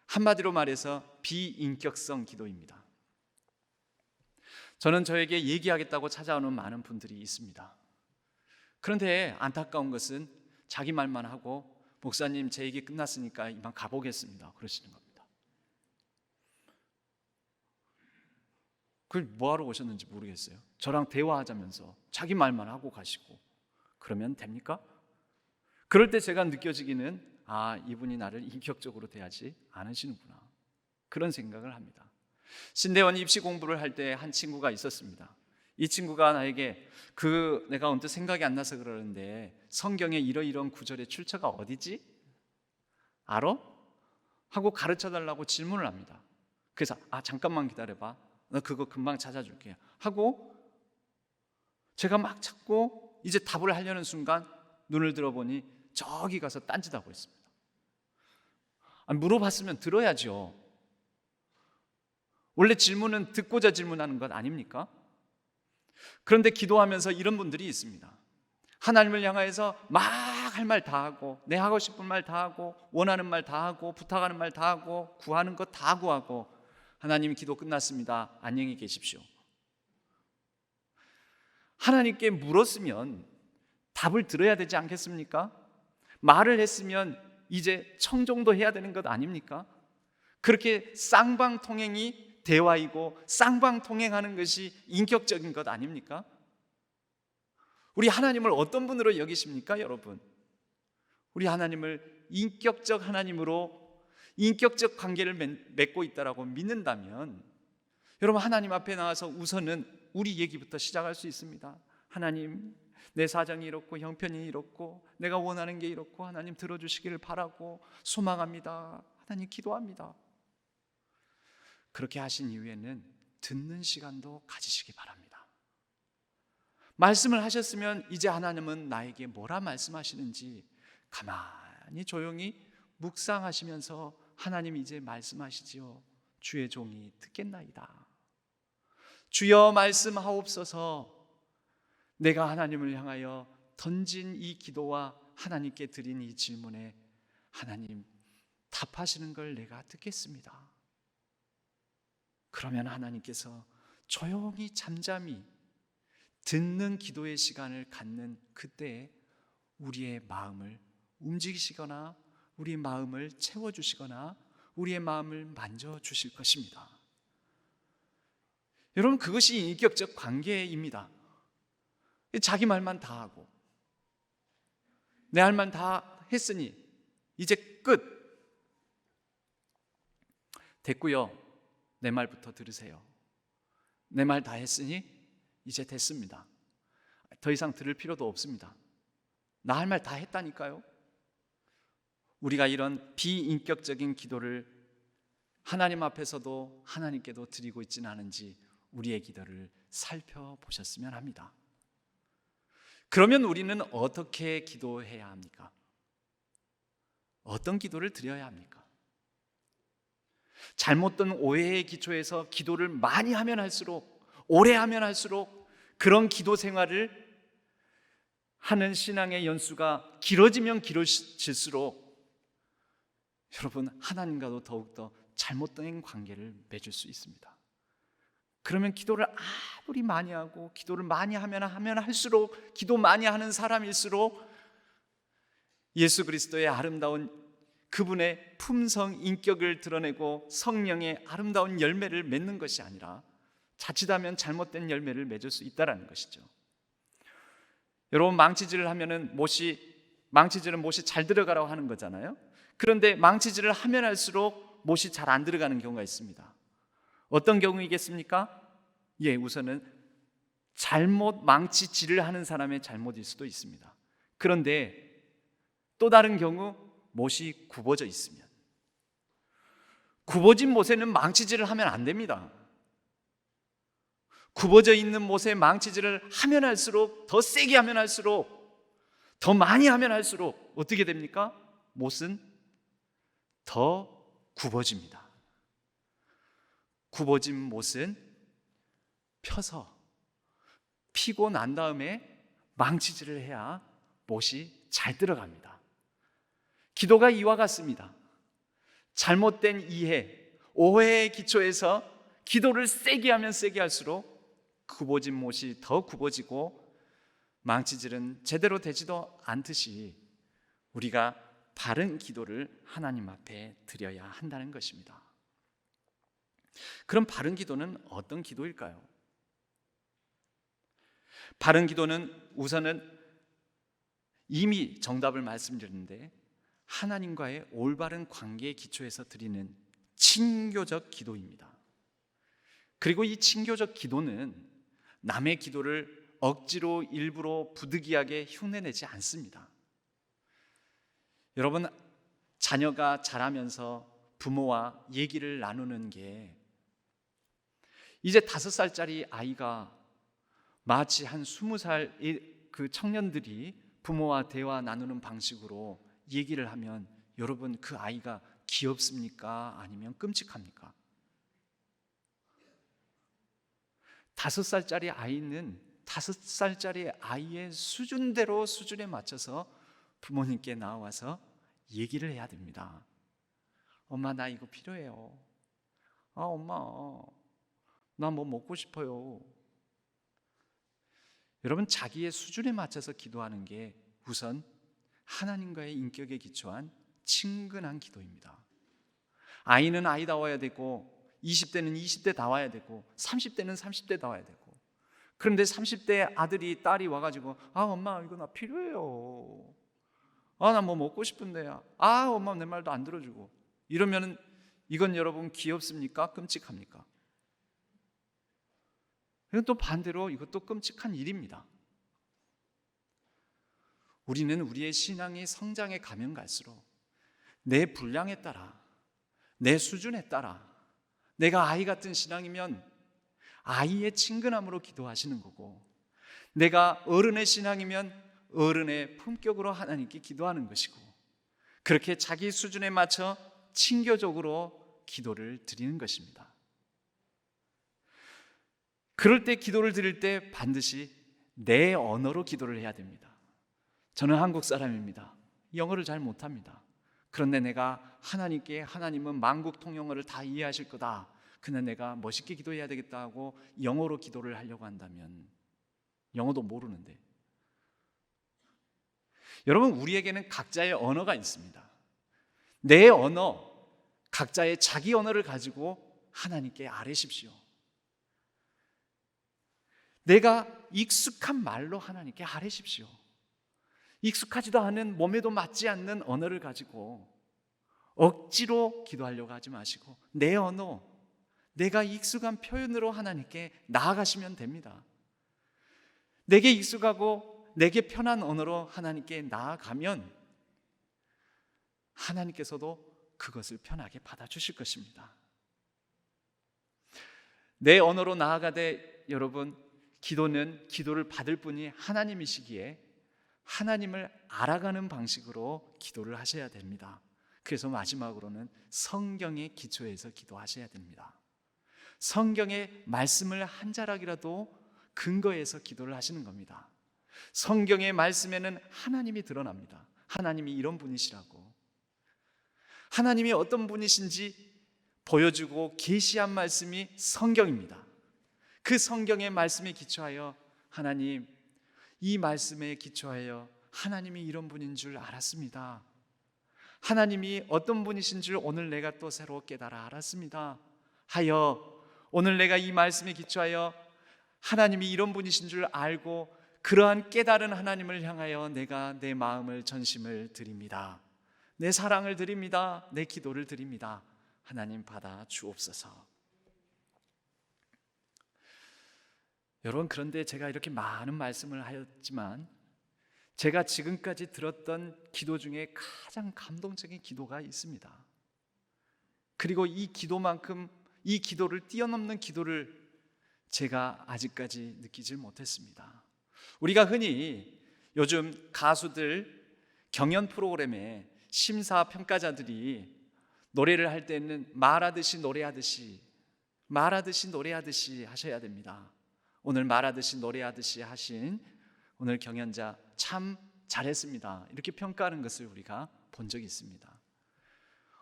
한마디로 말해서 비인격성 기도입니다. 저는 저에게 얘기하겠다고 찾아오는 많은 분들이 있습니다. 그런데 안타까운 것은 자기 말만 하고, 목사님 제 얘기 끝났으니까 이만 가보겠습니다, 그러시는 겁니다. 그걸 뭐하러 오셨는지 모르겠어요. 저랑 대화하자면서 자기 말만 하고 가시고 그러면 됩니까? 그럴 때 제가 느껴지기는, 이분이 나를 인격적으로 대하지 않으시는구나, 그런 생각을 합니다. 신대원 입시 공부를 할 때 한 친구가 있었습니다. 이 친구가 나에게 내가 언뜻 생각이 안 나서 그러는데 성경에 이러이러한 구절의 출처가 어디지? 알아? 하고 가르쳐 달라고 질문을 합니다. 그래서 잠깐만 기다려봐, 나 그거 금방 찾아줄게 하고 제가 막 찾고 이제 답을 하려는 순간 눈을 들어보니 저기 가서 딴짓하고 있습니다. 물어봤으면 들어야죠. 원래 질문은 듣고자 질문하는 것 아닙니까? 그런데 기도하면서 이런 분들이 있습니다. 하나님을 향하여서 막 할 말 다 하고, 내 하고 싶은 말 다 하고, 원하는 말 다 하고, 부탁하는 말 다 하고, 구하는 것 다 구하고, 하나님 기도 끝났습니다, 안녕히 계십시오. 하나님께 물었으면 답을 들어야 되지 않겠습니까? 말을 했으면 이제 청정도 해야 되는 것 아닙니까? 그렇게 쌍방통행이 대화이고 쌍방통행하는 것이 인격적인 것 아닙니까? 우리 하나님을 어떤 분으로 여기십니까, 여러분? 우리 하나님을 인격적 하나님으로 인격적 관계를 맺고 있다라고 믿는다면, 여러분, 하나님 앞에 나와서 우선은 우리 얘기부터 시작할 수 있습니다. 하나님, 내 사정이 이렇고 형편이 이렇고 내가 원하는 게 이렇고 하나님 들어주시기를 바라고 소망합니다. 하나님 기도합니다. 그렇게 하신 이후에는 듣는 시간도 가지시기 바랍니다. 말씀을 하셨으면 이제 하나님은 나에게 뭐라 말씀하시는지 가만히 조용히 묵상하시면서, 하나님 이제 말씀하시지요, 주의 종이 듣겠나이다. 주여 말씀하옵소서. 내가 하나님을 향하여 던진 이 기도와 하나님께 드린 이 질문에 하나님 답하시는 걸 내가 듣겠습니다. 그러면 하나님께서 조용히 잠잠히 듣는 기도의 시간을 갖는 그때에 우리의 마음을 움직이시거나 우리의 마음을 채워주시거나 우리의 마음을 만져주실 것입니다. 여러분, 그것이 인격적 관계입니다. 자기 말만 다 하고 내 할 말 다 했으니 이제 끝 됐고요, 내 말부터 들으세요. 내 말 다 했으니 이제 됐습니다. 더 이상 들을 필요도 없습니다. 나 할 말 다 했다니까요. 우리가 이런 비인격적인 기도를 하나님 앞에서도 하나님께도 드리고 있지는 않은지 우리의 기도를 살펴보셨으면 합니다. 그러면 우리는 어떻게 기도해야 합니까? 어떤 기도를 드려야 합니까? 잘못된 오해의 기초에서 기도를 많이 하면 할수록, 오래 하면 할수록 그런 기도 생활을 하는 신앙의 연수가 길어지면 길어질수록 여러분, 하나님과도 더욱더 잘못된 관계를 맺을 수 있습니다. 그러면 기도를 아무리 많이 하고 기도를 많이 하면 할수록, 기도 많이 하는 사람일수록 예수 그리스도의 아름다운 그분의 품성, 인격을 드러내고 성령의 아름다운 열매를 맺는 것이 아니라 자칫하면 잘못된 열매를 맺을 수 있다는 것이죠. 여러분, 망치질을 하면은 망치질은 못이 잘 들어가라고 하는 거잖아요. 그런데 망치질을 하면 할수록 못이 잘 안 들어가는 경우가 있습니다. 어떤 경우이겠습니까? 우선은 잘못 망치질을 하는 사람의 잘못일 수도 있습니다. 그런데 또 다른 경우, 못이 굽어져 있으면, 굽어진 못에는 망치질을 하면 안 됩니다. 굽어져 있는 못에 망치질을 하면 할수록, 더 세게 하면 할수록, 더 많이 하면 할수록 어떻게 됩니까? 못은 더 굽어집니다. 굽어진 못은 펴서 피고 난 다음에 망치질을 해야 못이 잘 들어갑니다. 기도가 이와 같습니다. 잘못된 이해, 오해의 기초에서 기도를 세게 하면 세게 할수록 굽어진 못이 더 굽어지고 망치질은 제대로 되지도 않듯이 우리가 바른 기도를 하나님 앞에 드려야 한다는 것입니다. 그럼 바른 기도는 어떤 기도일까요? 바른 기도는 우선은 이미 정답을 말씀드렸는데, 하나님과의 올바른 관계의 기초에서 드리는 친교적 기도입니다. 그리고 이 친교적 기도는 남의 기도를 억지로 일부러 부득이하게 흉내내지 않습니다. 여러분, 자녀가 자라면서 부모와 얘기를 나누는 게, 이제 5살짜리 아이가 마치 한 20살 그 청년들이 부모와 대화 나누는 방식으로 얘기를 하면, 여러분, 그 아이가 귀엽습니까? 아니면 끔찍합니까? 5살짜리 아이는 5살짜리 아이의 수준대로, 수준에 맞춰서 부모님께 나와서 얘기를 해야 됩니다. 엄마, 나 이거 필요해요. 엄마, 나 뭐 먹고 싶어요. 여러분, 자기의 수준에 맞춰서 기도하는 게 우선 하나님과의 인격에 기초한 친근한 기도입니다. 아이는 아이다워야 되고, 20대는 20대 다워야 되고, 30대는 30대 다워야 되고. 그런데 30대 아들이, 딸이 와가지고 엄마, 이거 나 필요해요. 나 뭐 먹고 싶은데. 엄마 내 말도 안 들어주고. 이러면 이건 여러분 귀엽습니까? 끔찍합니까? 이건 또 반대로 이것도 끔찍한 일입니다. 우리는 우리의 신앙이 성장해 가면 갈수록 내 분량에 따라, 내 수준에 따라, 내가 아이 같은 신앙이면 아이의 친근함으로 기도하시는 거고, 내가 어른의 신앙이면 어른의 품격으로 하나님께 기도하는 것이고, 그렇게 자기 수준에 맞춰 친교적으로 기도를 드리는 것입니다. 그럴 때, 기도를 드릴 때 반드시 내 언어로 기도를 해야 됩니다. 저는 한국 사람입니다. 영어를 잘 못합니다. 그런데 내가 하나님께, 하나님은 만국 통영어를 다 이해하실 거다, 근데 내가 멋있게 기도해야 되겠다 하고 영어로 기도를 하려고 한다면, 영어도 모르는데, 여러분, 우리에게는 각자의 언어가 있습니다. 내 언어, 각자의 자기 언어를 가지고 하나님께 아뢰십시오. 내가 익숙한 말로 하나님께 아뢰십시오. 익숙하지도 않은, 몸에도 맞지 않는 언어를 가지고 억지로 기도하려고 하지 마시고, 내 언어, 내가 익숙한 표현으로 하나님께 나아가시면 됩니다. 내게 익숙하고 내게 편한 언어로 하나님께 나아가면 하나님께서도 그것을 편하게 받아주실 것입니다. 내 언어로 나아가되, 여러분, 기도는 기도를 받을 분이 하나님이시기에 하나님을 알아가는 방식으로 기도를 하셔야 됩니다. 그래서 마지막으로는 성경의 기초에서 기도하셔야 됩니다. 성경의 말씀을 한 자락이라도 근거해서 기도를 하시는 겁니다. 성경의 말씀에는 하나님이 드러납니다. 하나님이 이런 분이시라고, 하나님이 어떤 분이신지 보여주고 계시한 말씀이 성경입니다. 그 성경의 말씀에 기초하여 하나님, 이 말씀에 기초하여 하나님이 이런 분인 줄 알았습니다. 하나님이 어떤 분이신 줄 오늘 내가 또 새로 깨달아 알았습니다 하여, 오늘 내가 이 말씀에 기초하여 하나님이 이런 분이신 줄 알고 그러한 깨달은 하나님을 향하여 내가 내 마음을 전심을 드립니다. 내 사랑을 드립니다. 내 기도를 드립니다. 하나님 받아 주옵소서. 여러분, 그런데 제가 이렇게 많은 말씀을 하였지만 제가 지금까지 들었던 기도 중에 가장 감동적인 기도가 있습니다. 그리고 이 기도만큼, 이 기도를 뛰어넘는 기도를 제가 아직까지 느끼질 못했습니다. 우리가 흔히 요즘 가수들 경연 프로그램에 심사평가자들이 노래를 할 때는 말하듯이 노래하듯이 하셔야 됩니다. 오늘 말하듯이 노래하듯이 하신 오늘 경연자 참 잘했습니다, 이렇게 평가하는 것을 우리가 본 적이 있습니다.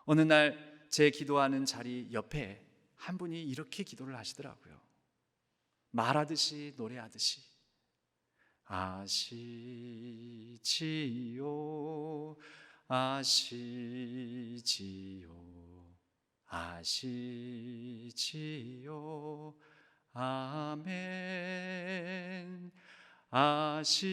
어느 날 제 기도하는 자리 옆에 한 분이 이렇게 기도를 하시더라고요. 말하듯이 노래하듯이 아시지요 아시지요 아멘 아시지요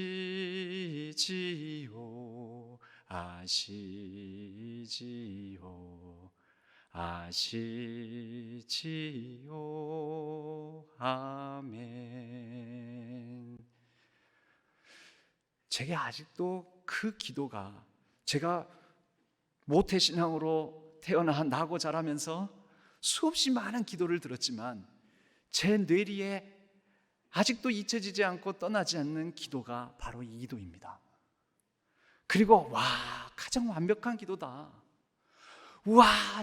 아멘. 제게 아직도 그 기도가, 제가 모태신앙으로 태어나고 자라면서 수없이 많은 기도를 들었지만 제 뇌리에 아직도 잊혀지지 않고 떠나지 않는 기도가 바로 이 기도입니다. 그리고 가장 완벽한 기도다,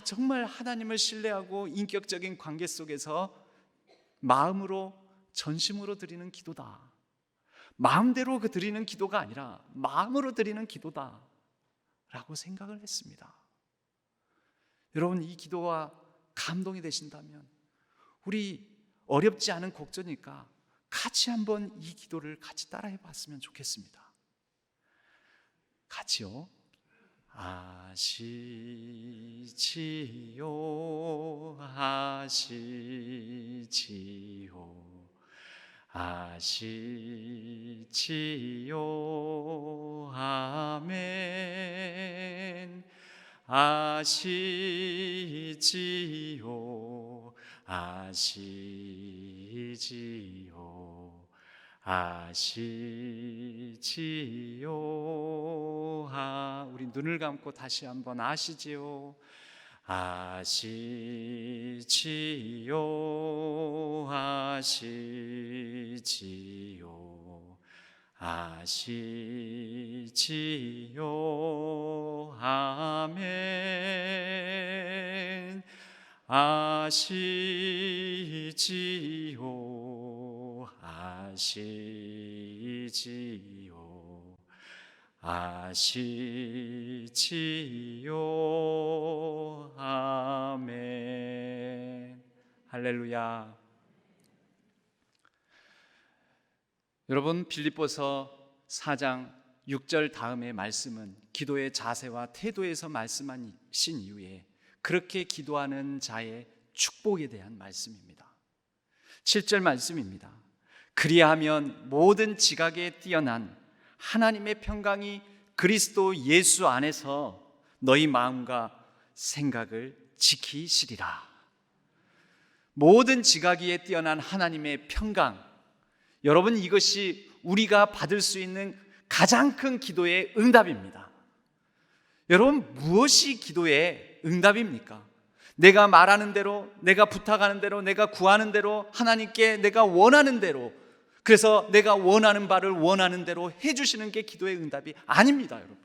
정말 하나님을 신뢰하고 인격적인 관계 속에서 마음으로 전심으로 드리는 기도다, 마음대로 드리는 기도가 아니라 마음으로 드리는 기도다 라고 생각을 했습니다. 여러분, 이 기도가 감동이 되신다면 우리 어렵지 않은 곡조니까 같이 한번 이 기도를 같이 따라해 봤으면 좋겠습니다. 같이요. 아시지요 아시지요 아멘 아시지요 우리 눈을 감고 다시 한번 아시지요 아시지요 아멘 아시지요 아시지요 아멘. 할렐루야. 여러분, 빌립보서 4장 6절 다음의 말씀은 기도의 자세와 태도에서 말씀하신 이후에 그렇게 기도하는 자의 축복에 대한 말씀입니다. 7절 말씀입니다. 그리하면 모든 지각에 뛰어난 하나님의 평강이 그리스도 예수 안에서 너희 마음과 생각을 지키시리라. 모든 지각에 뛰어난 하나님의 평강, 여러분, 이것이 우리가 받을 수 있는 가장 큰 기도의 응답입니다. 여러분, 무엇이 기도의 응답입니까? 내가 말하는 대로, 내가 부탁하는 대로, 내가 구하는 대로, 하나님께 내가 원하는 대로, 그래서 내가 원하는 바를 원하는 대로 해주시는 게 기도의 응답이 아닙니다. 여러분,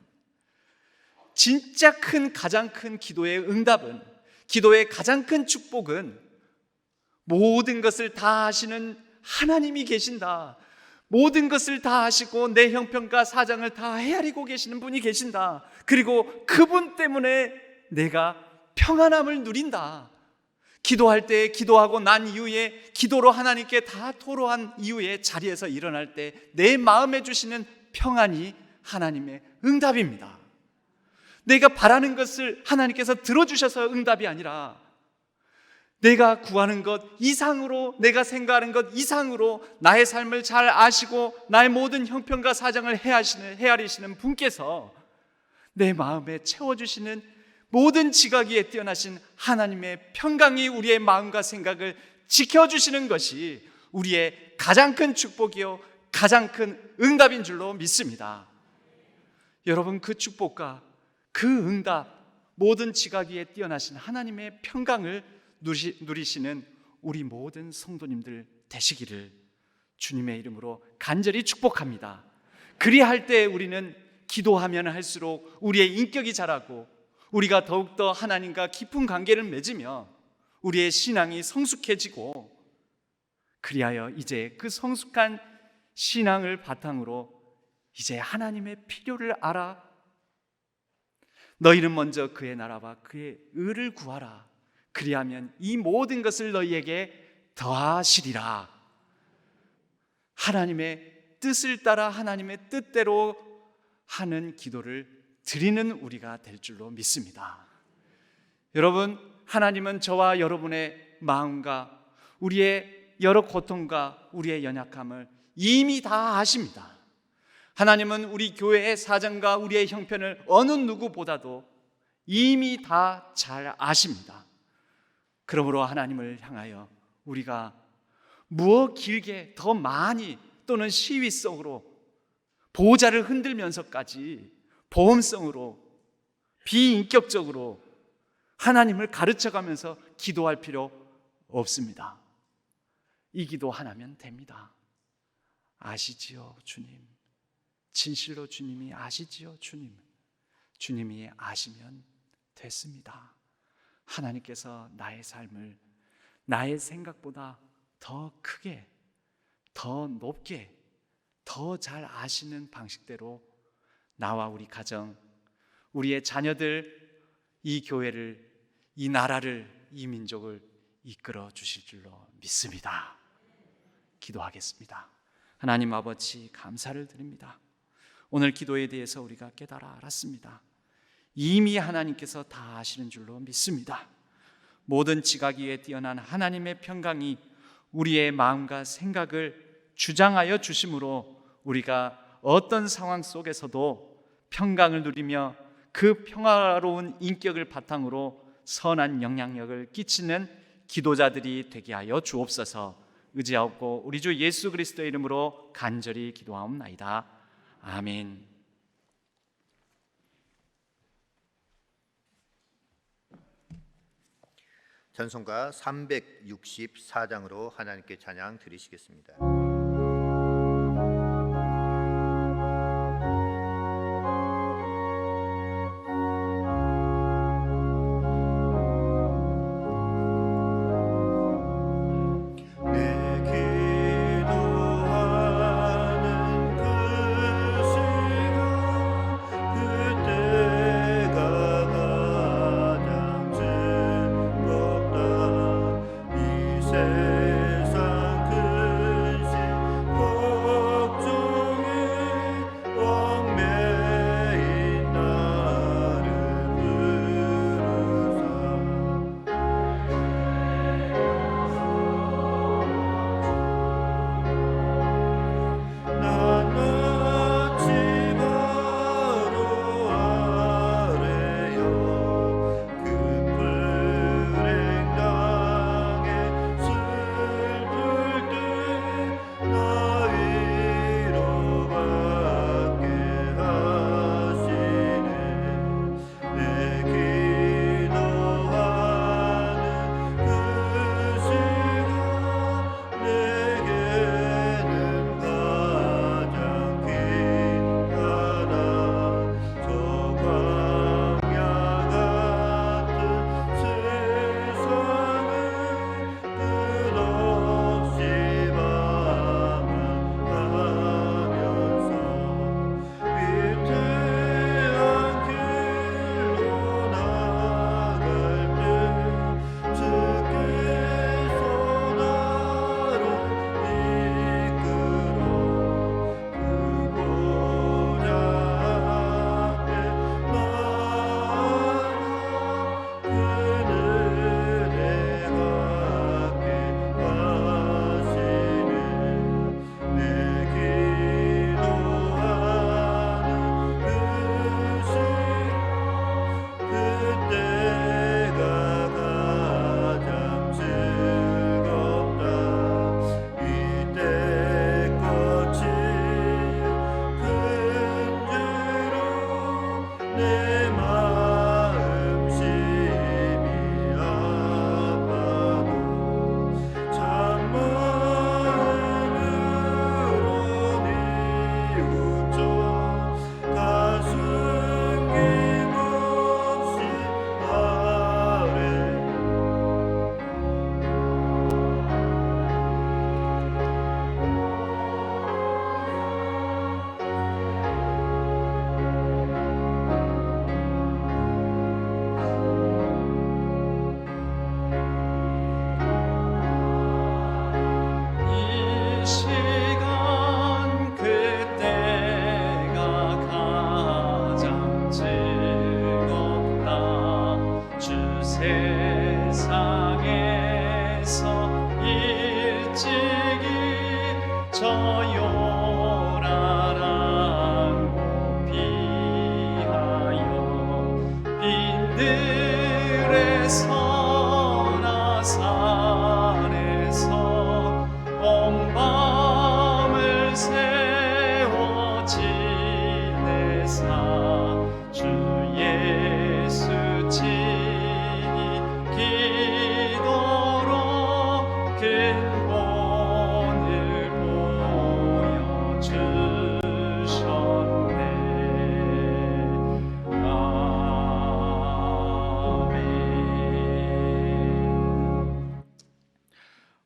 진짜 가장 큰 기도의 응답은, 기도의 가장 큰 축복은 모든 것을 다 하시는 하나님이 계신다, 모든 것을 다 하시고 내 형편과 사정을 다 헤아리고 계시는 분이 계신다, 그리고 그분 때문에 내가 평안함을 누린다, 기도할 때 기도하고 난 이후에 기도로 하나님께 다 토로한 이후에 자리에서 일어날 때 내 마음에 주시는 평안이 하나님의 응답입니다. 내가 바라는 것을 하나님께서 들어주셔서 응답이 아니라 내가 구하는 것 이상으로, 내가 생각하는 것 이상으로 나의 삶을 잘 아시고 나의 모든 형편과 사정을 헤아리시는 분께서 내 마음에 채워주시는 모든 지각위에 뛰어나신 하나님의 평강이 우리의 마음과 생각을 지켜주시는 것이 우리의 가장 큰 축복이요 가장 큰 응답인 줄로 믿습니다. 여러분, 그 축복과 그 응답, 모든 지각위에 뛰어나신 하나님의 평강을 누리시는 우리 모든 성도님들 되시기를 주님의 이름으로 간절히 축복합니다. 그리할 때 우리는 기도하면 할수록 우리의 인격이 자라고 우리가 더욱더 하나님과 깊은 관계를 맺으며 우리의 신앙이 성숙해지고, 그리하여 이제 그 성숙한 신앙을 바탕으로 이제 하나님의 필요를 알아 너희는 먼저 그의 나라와 그의 의를 구하라. 그리하면 이 모든 것을 너희에게 더하시리라. 하나님의 뜻을 따라 하나님의 뜻대로 하는 기도를 드리는 우리가 될 줄로 믿습니다. 여러분, 하나님은 저와 여러분의 마음과 우리의 여러 고통과 우리의 연약함을 이미 다 아십니다. 하나님은 우리 교회의 사정과 우리의 형편을 어느 누구보다도 이미 다 잘 아십니다. 그러므로 하나님을 향하여 우리가 무엇 길게 더 많이 또는 시위성으로 보호자를 흔들면서까지 보험성으로 비인격적으로 하나님을 가르쳐가면서 기도할 필요 없습니다. 이 기도 하나면 됩니다. 아시지요, 주님? 진실로 주님이 아시지요, 주님? 주님이 아시면 됐습니다. 하나님께서 나의 삶을 나의 생각보다 더 크게, 더 높게, 더 잘 아시는 방식대로 나와 우리 가정, 우리의 자녀들, 이 교회를, 이 나라를, 이 민족을 이끌어 주실 줄로 믿습니다. 기도하겠습니다. 하나님 아버지, 감사를 드립니다. 오늘 기도에 대해서 우리가 깨달아 알았습니다. 이미 하나님께서 다 아시는 줄로 믿습니다. 모든 지각위에 뛰어난 하나님의 평강이 우리의 마음과 생각을 주장하여 주심으로 우리가 어떤 상황 속에서도 평강을 누리며 그 평화로운 인격을 바탕으로 선한 영향력을 끼치는 기도자들이 되게 하여 주옵소서. 의지하옵고 우리 주 예수 그리스도의 이름으로 간절히 기도하옵나이다. 아멘. 찬송가 364장으로 하나님께 찬양 드리시겠습니다. 세상 큰 내 마음심이 아파도 참마음으로 뉘우쳐 가슴 김없이 아뢰 이 시간 그때가 가장 즐겁다. 주 세상에서 일찍이 저 요란한 곳 피하여 빈들의 선한 산에서 온 밤을 세워 지내사 주 예수 친히 기도로 큰 본을 보여주셨네. 아멘.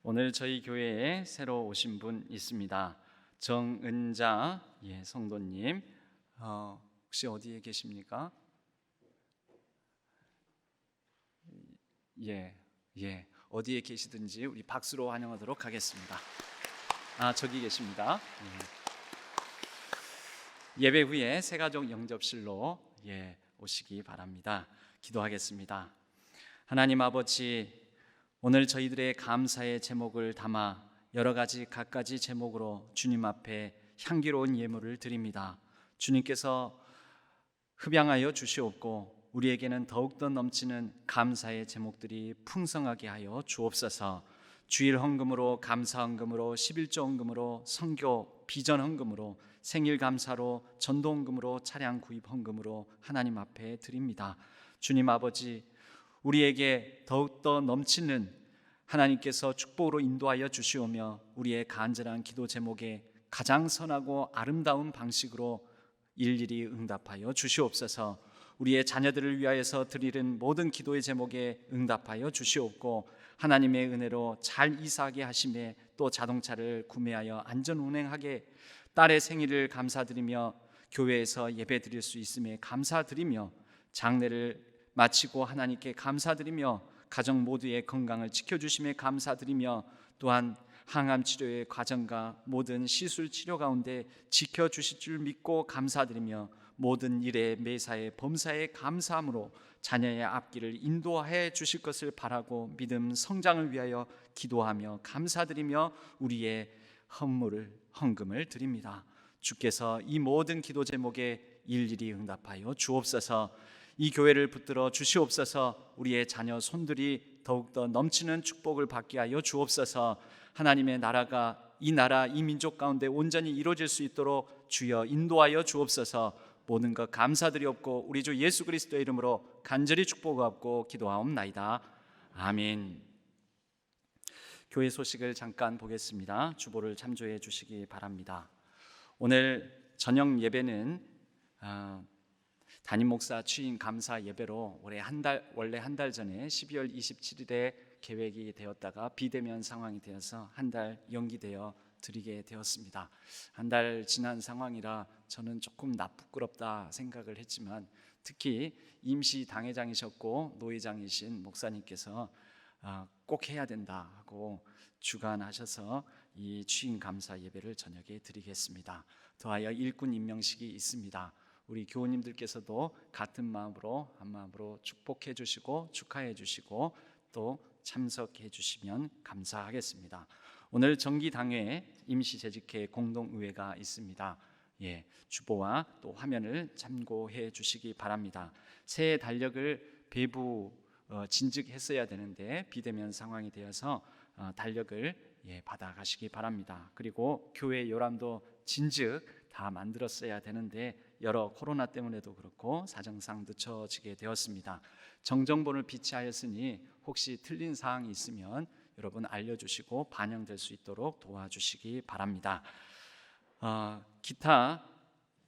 오늘 저희 교회에 새로 오신 분 있습니다. 정은자 성도님, 혹시 어디에 계십니까? 어디에 계시든지 우리 박수로 환영하도록 하겠습니다. 저기 계십니다. 예배 후에 새가족 영접실로 오시기 바랍니다. 기도하겠습니다. 하나님 아버지, 오늘 저희들의 감사의 제목을 담아 여러 가지 갖가지 제목으로 주님 앞에 향기로운 예물을 드립니다. 주님께서 흡양하여 주시옵고 우리에게는 더욱더 넘치는 감사의 제목들이 풍성하게 하여 주옵소서. 주일 헌금으로, 감사 헌금으로, 11조 헌금으로, 선교 비전 헌금으로, 생일 감사로, 전도 헌금으로, 차량 구입 헌금으로 하나님 앞에 드립니다. 주님 아버지, 우리에게 더욱더 넘치는 하나님께서 축복으로 인도하여 주시오며 우리의 간절한 기도 제목에 가장 선하고 아름다운 방식으로 일일이 응답하여 주시옵소서. 우리의 자녀들을 위하여서 드리는 모든 기도의 제목에 응답하여 주시옵고 하나님의 은혜로 잘 이사하게 하심에 또 자동차를 구매하여 안전 운행하게, 딸의 생일을 감사드리며 교회에서 예배 드릴 수 있음에 감사드리며 장례를 마치고 하나님께 감사드리며 가정 모두의 건강을 지켜주심에 감사드리며 또한 항암 치료의 과정과 모든 시술 치료 가운데 지켜주실 줄 믿고 감사드리며 모든 일에 매사에 범사에 감사함으로 자녀의 앞길을 인도해 주실 것을 바라고 믿음 성장을 위하여 기도하며 감사드리며 우리의 헌금을 드립니다. 주께서 이 모든 기도 제목에 일일이 응답하여 주옵소서. 이 교회를 붙들어 주시옵소서. 우리의 자녀 손들이 더욱더 넘치는 축복을 받게 하여 주옵소서. 하나님의 나라가 이 나라 이 민족 가운데 온전히 이루어질 수 있도록 주여 인도하여 주옵소서. 모든 것 감사드리옵고 우리 주 예수 그리스도의 이름으로 간절히 축복하옵고 기도하옵나이다. 아멘. 교회 소식을 잠깐 보겠습니다. 주보를 참조해 주시기 바랍니다. 오늘 저녁 예배는 담임 목사 취임 감사 예배로 원래 한 달 전에 12월 27일에 계획이 되었다가 비대면 상황이 되어서 한 달 연기되어 드리게 되었습니다. 한 달 지난 상황이라 저는 조금 부끄럽다 생각을 했지만 특히 임시 당회장이셨고 노회장이신 목사님께서 꼭 해야 된다 하고 주관하셔서 이 취임 감사 예배를 저녁에 드리겠습니다. 더하여 일꾼 임명식이 있습니다. 우리 교우님들께서도 같은 마음으로 한 마음으로 축복해 주시고 축하해 주시고 또 참석해 주시면 감사하겠습니다. 오늘 정기당회 임시재직회 공동의회가 있습니다. 주보와 또 화면을 참고해 주시기 바랍니다. 새해 달력을 배부 진즉했어야 되는데 비대면 상황이 되어서 달력을 받아가시기 바랍니다. 그리고 교회 요람도 진즉 다 만들었어야 되는데 여러 코로나 때문에도 그렇고 사정상 늦춰지게 되었습니다. 정정본을 비치하였으니 혹시 틀린 사항이 있으면 여러분 알려주시고 반영될 수 있도록 도와주시기 바랍니다. 기타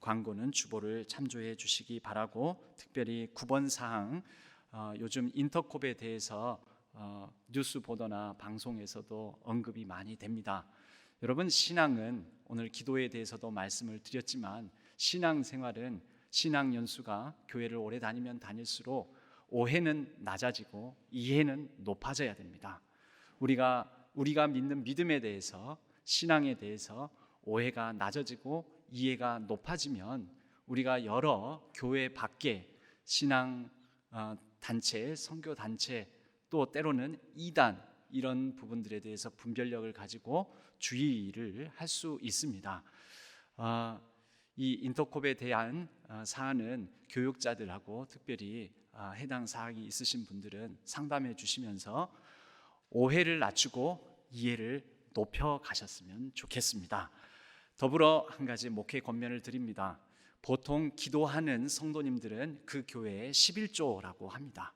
광고는 주보를 참조해 주시기 바라고, 특별히 9번 사항, 요즘 인터콥에 대해서 뉴스 보도나 방송에서도 언급이 많이 됩니다. 여러분, 신앙은 오늘 기도에 대해서도 말씀을 드렸지만 신앙생활은 신앙 연수가 교회를 오래 다니면 다닐수록 오해는 낮아지고 이해는 높아져야 됩니다. 우리가 믿는 믿음에 대해서, 신앙에 대해서 오해가 낮아지고 이해가 높아지면 우리가 여러 교회 밖에 신앙 단체, 선교 단체, 또 때로는 이단, 이런 부분들에 대해서 분별력을 가지고 주의를 할 수 있습니다. 이 인터콥에 대한 사안은 교육자들하고 특별히 해당 사항이 있으신 분들은 상담해 주시면서 오해를 낮추고 이해를 높여 가셨으면 좋겠습니다. 더불어 한 가지 목회 권면을 드립니다. 보통 기도하는 성도님들은 그 교회의 11조라고 합니다.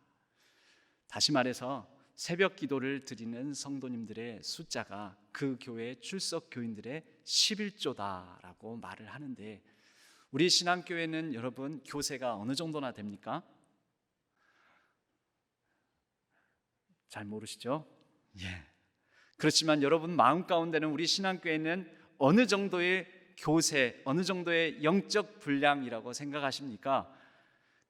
다시 말해서 새벽 기도를 드리는 성도님들의 숫자가 그 교회 출석 교인들의 11조다라고 말을 하는데, 우리 신앙교회는 여러분 교세가 어느 정도나 됩니까? 잘 모르시죠? 예. 그렇지만 여러분 마음 가운데는 우리 신앙교회는 어느 정도의 교세, 어느 정도의 영적 분량이라고 생각하십니까?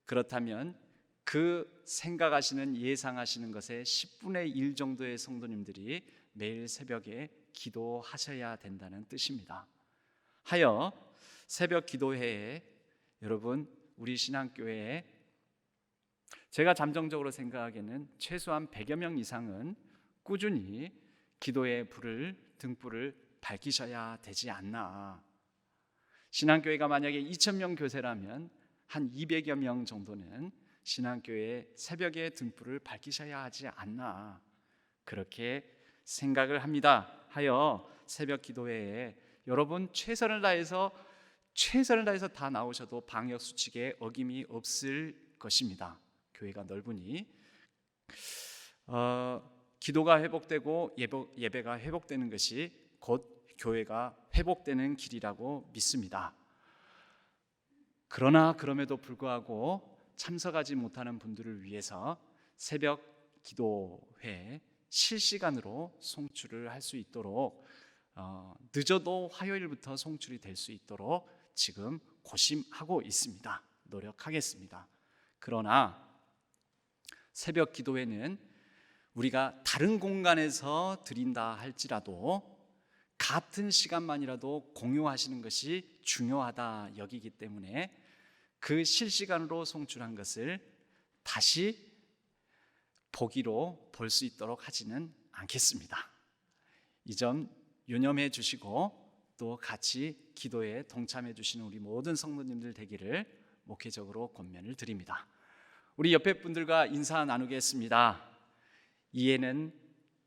그렇다면 그 생각하시는, 예상하시는 것의 10분의 1 정도의 성도님들이 매일 새벽에 기도하셔야 된다는 뜻입니다. 하여 새벽 기도회에 여러분, 우리 신앙교회에 제가 잠정적으로 생각하기에는 최소한 100여 명 이상은 꾸준히 기도의 등불을 밝히셔야 되지 않나. 신앙교회가 만약에 2,000명 교세라면 한 200여 명 정도는 신앙교회 새벽에 등불을 밝히셔야 하지 않나, 그렇게 생각을 합니다. 하여 새벽 기도회에 여러분 최선을 다해서 다 나오셔도 방역 수칙에 어김이 없을 것입니다. 교회가 넓으니 기도가 회복되고 예배가 회복되는 것이 곧 교회가 회복되는 길이라고 믿습니다. 그러나 그럼에도 불구하고 참석하지 못하는 분들을 위해서 새벽 기도회 실시간으로 송출을 할 수 있도록 늦어도 화요일부터 송출이 될 수 있도록 지금 고심하고 있습니다. 노력하겠습니다. 그러나 새벽 기도회는 우리가 다른 공간에서 드린다 할지라도 같은 시간만이라도 공유하시는 것이 중요하다 여기기 때문에 그 실시간으로 송출한 것을 다시 보기로 볼 수 있도록 하지는 않겠습니다. 이 점 유념해 주시고 또 같이 기도에 동참해 주시는 우리 모든 성도님들 되기를 목회적으로 권면을 드립니다. 우리 옆에 분들과 인사 나누겠습니다. 이해는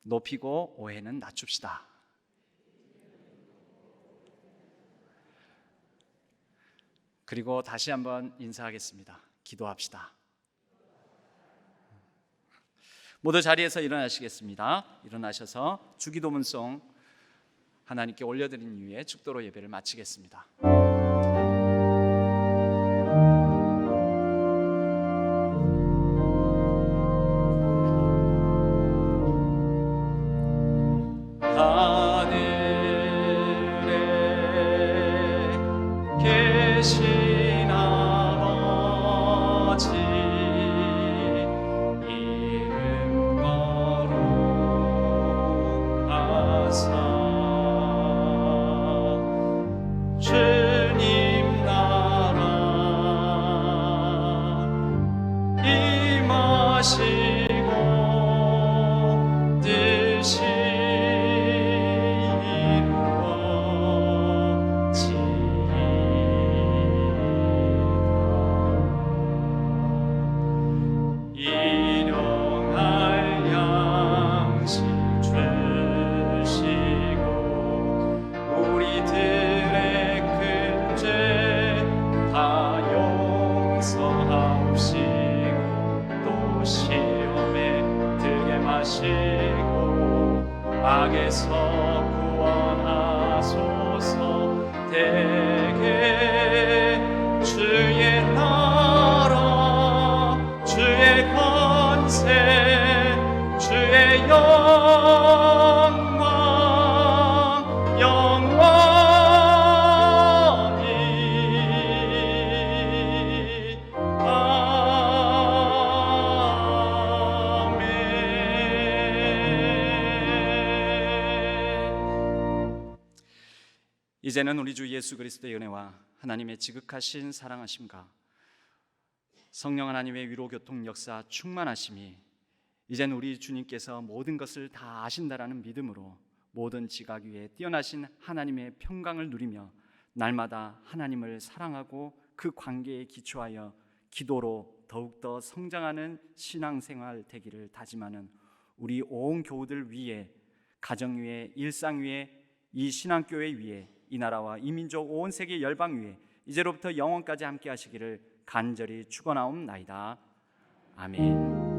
높이고 오해는 낮춥시다. 그리고 다시 한번 인사하겠습니다. 기도합시다. 모두 자리에서 일어나시겠습니다. 일어나셔서 주기도문송 하나님께 올려드린 이후에 축도로 예배를 마치겠습니다. 우리들의 큰 죄 다 굽시고 또 시험에 들게 마시고 악에서 구원하소서. 대개 주의 나라 주의 권세 주의 영광 영원히 아멘. 이제는 우리 주 예수 그리스도의 은혜와 하나님의 지극하신 사랑하심과 성령 하나님의 위로교통 역사 충만하심이 이제는 우리 주님께서 모든 것을 다 아신다라는 믿음으로 모든 지각 위에 뛰어나신 하나님의 평강을 누리며 날마다 하나님을 사랑하고 그 관계에 기초하여 기도로 더욱더 성장하는 신앙생활 되기를 다짐하는 우리 온 교우들 위에, 가정 위에, 일상 위에, 이 신앙교회 위에, 이 나라와 이 민족 온 세계 열방 위에 이제로부터 영원까지 함께 하시기를 간절히 축원하옵나이다. 아멘.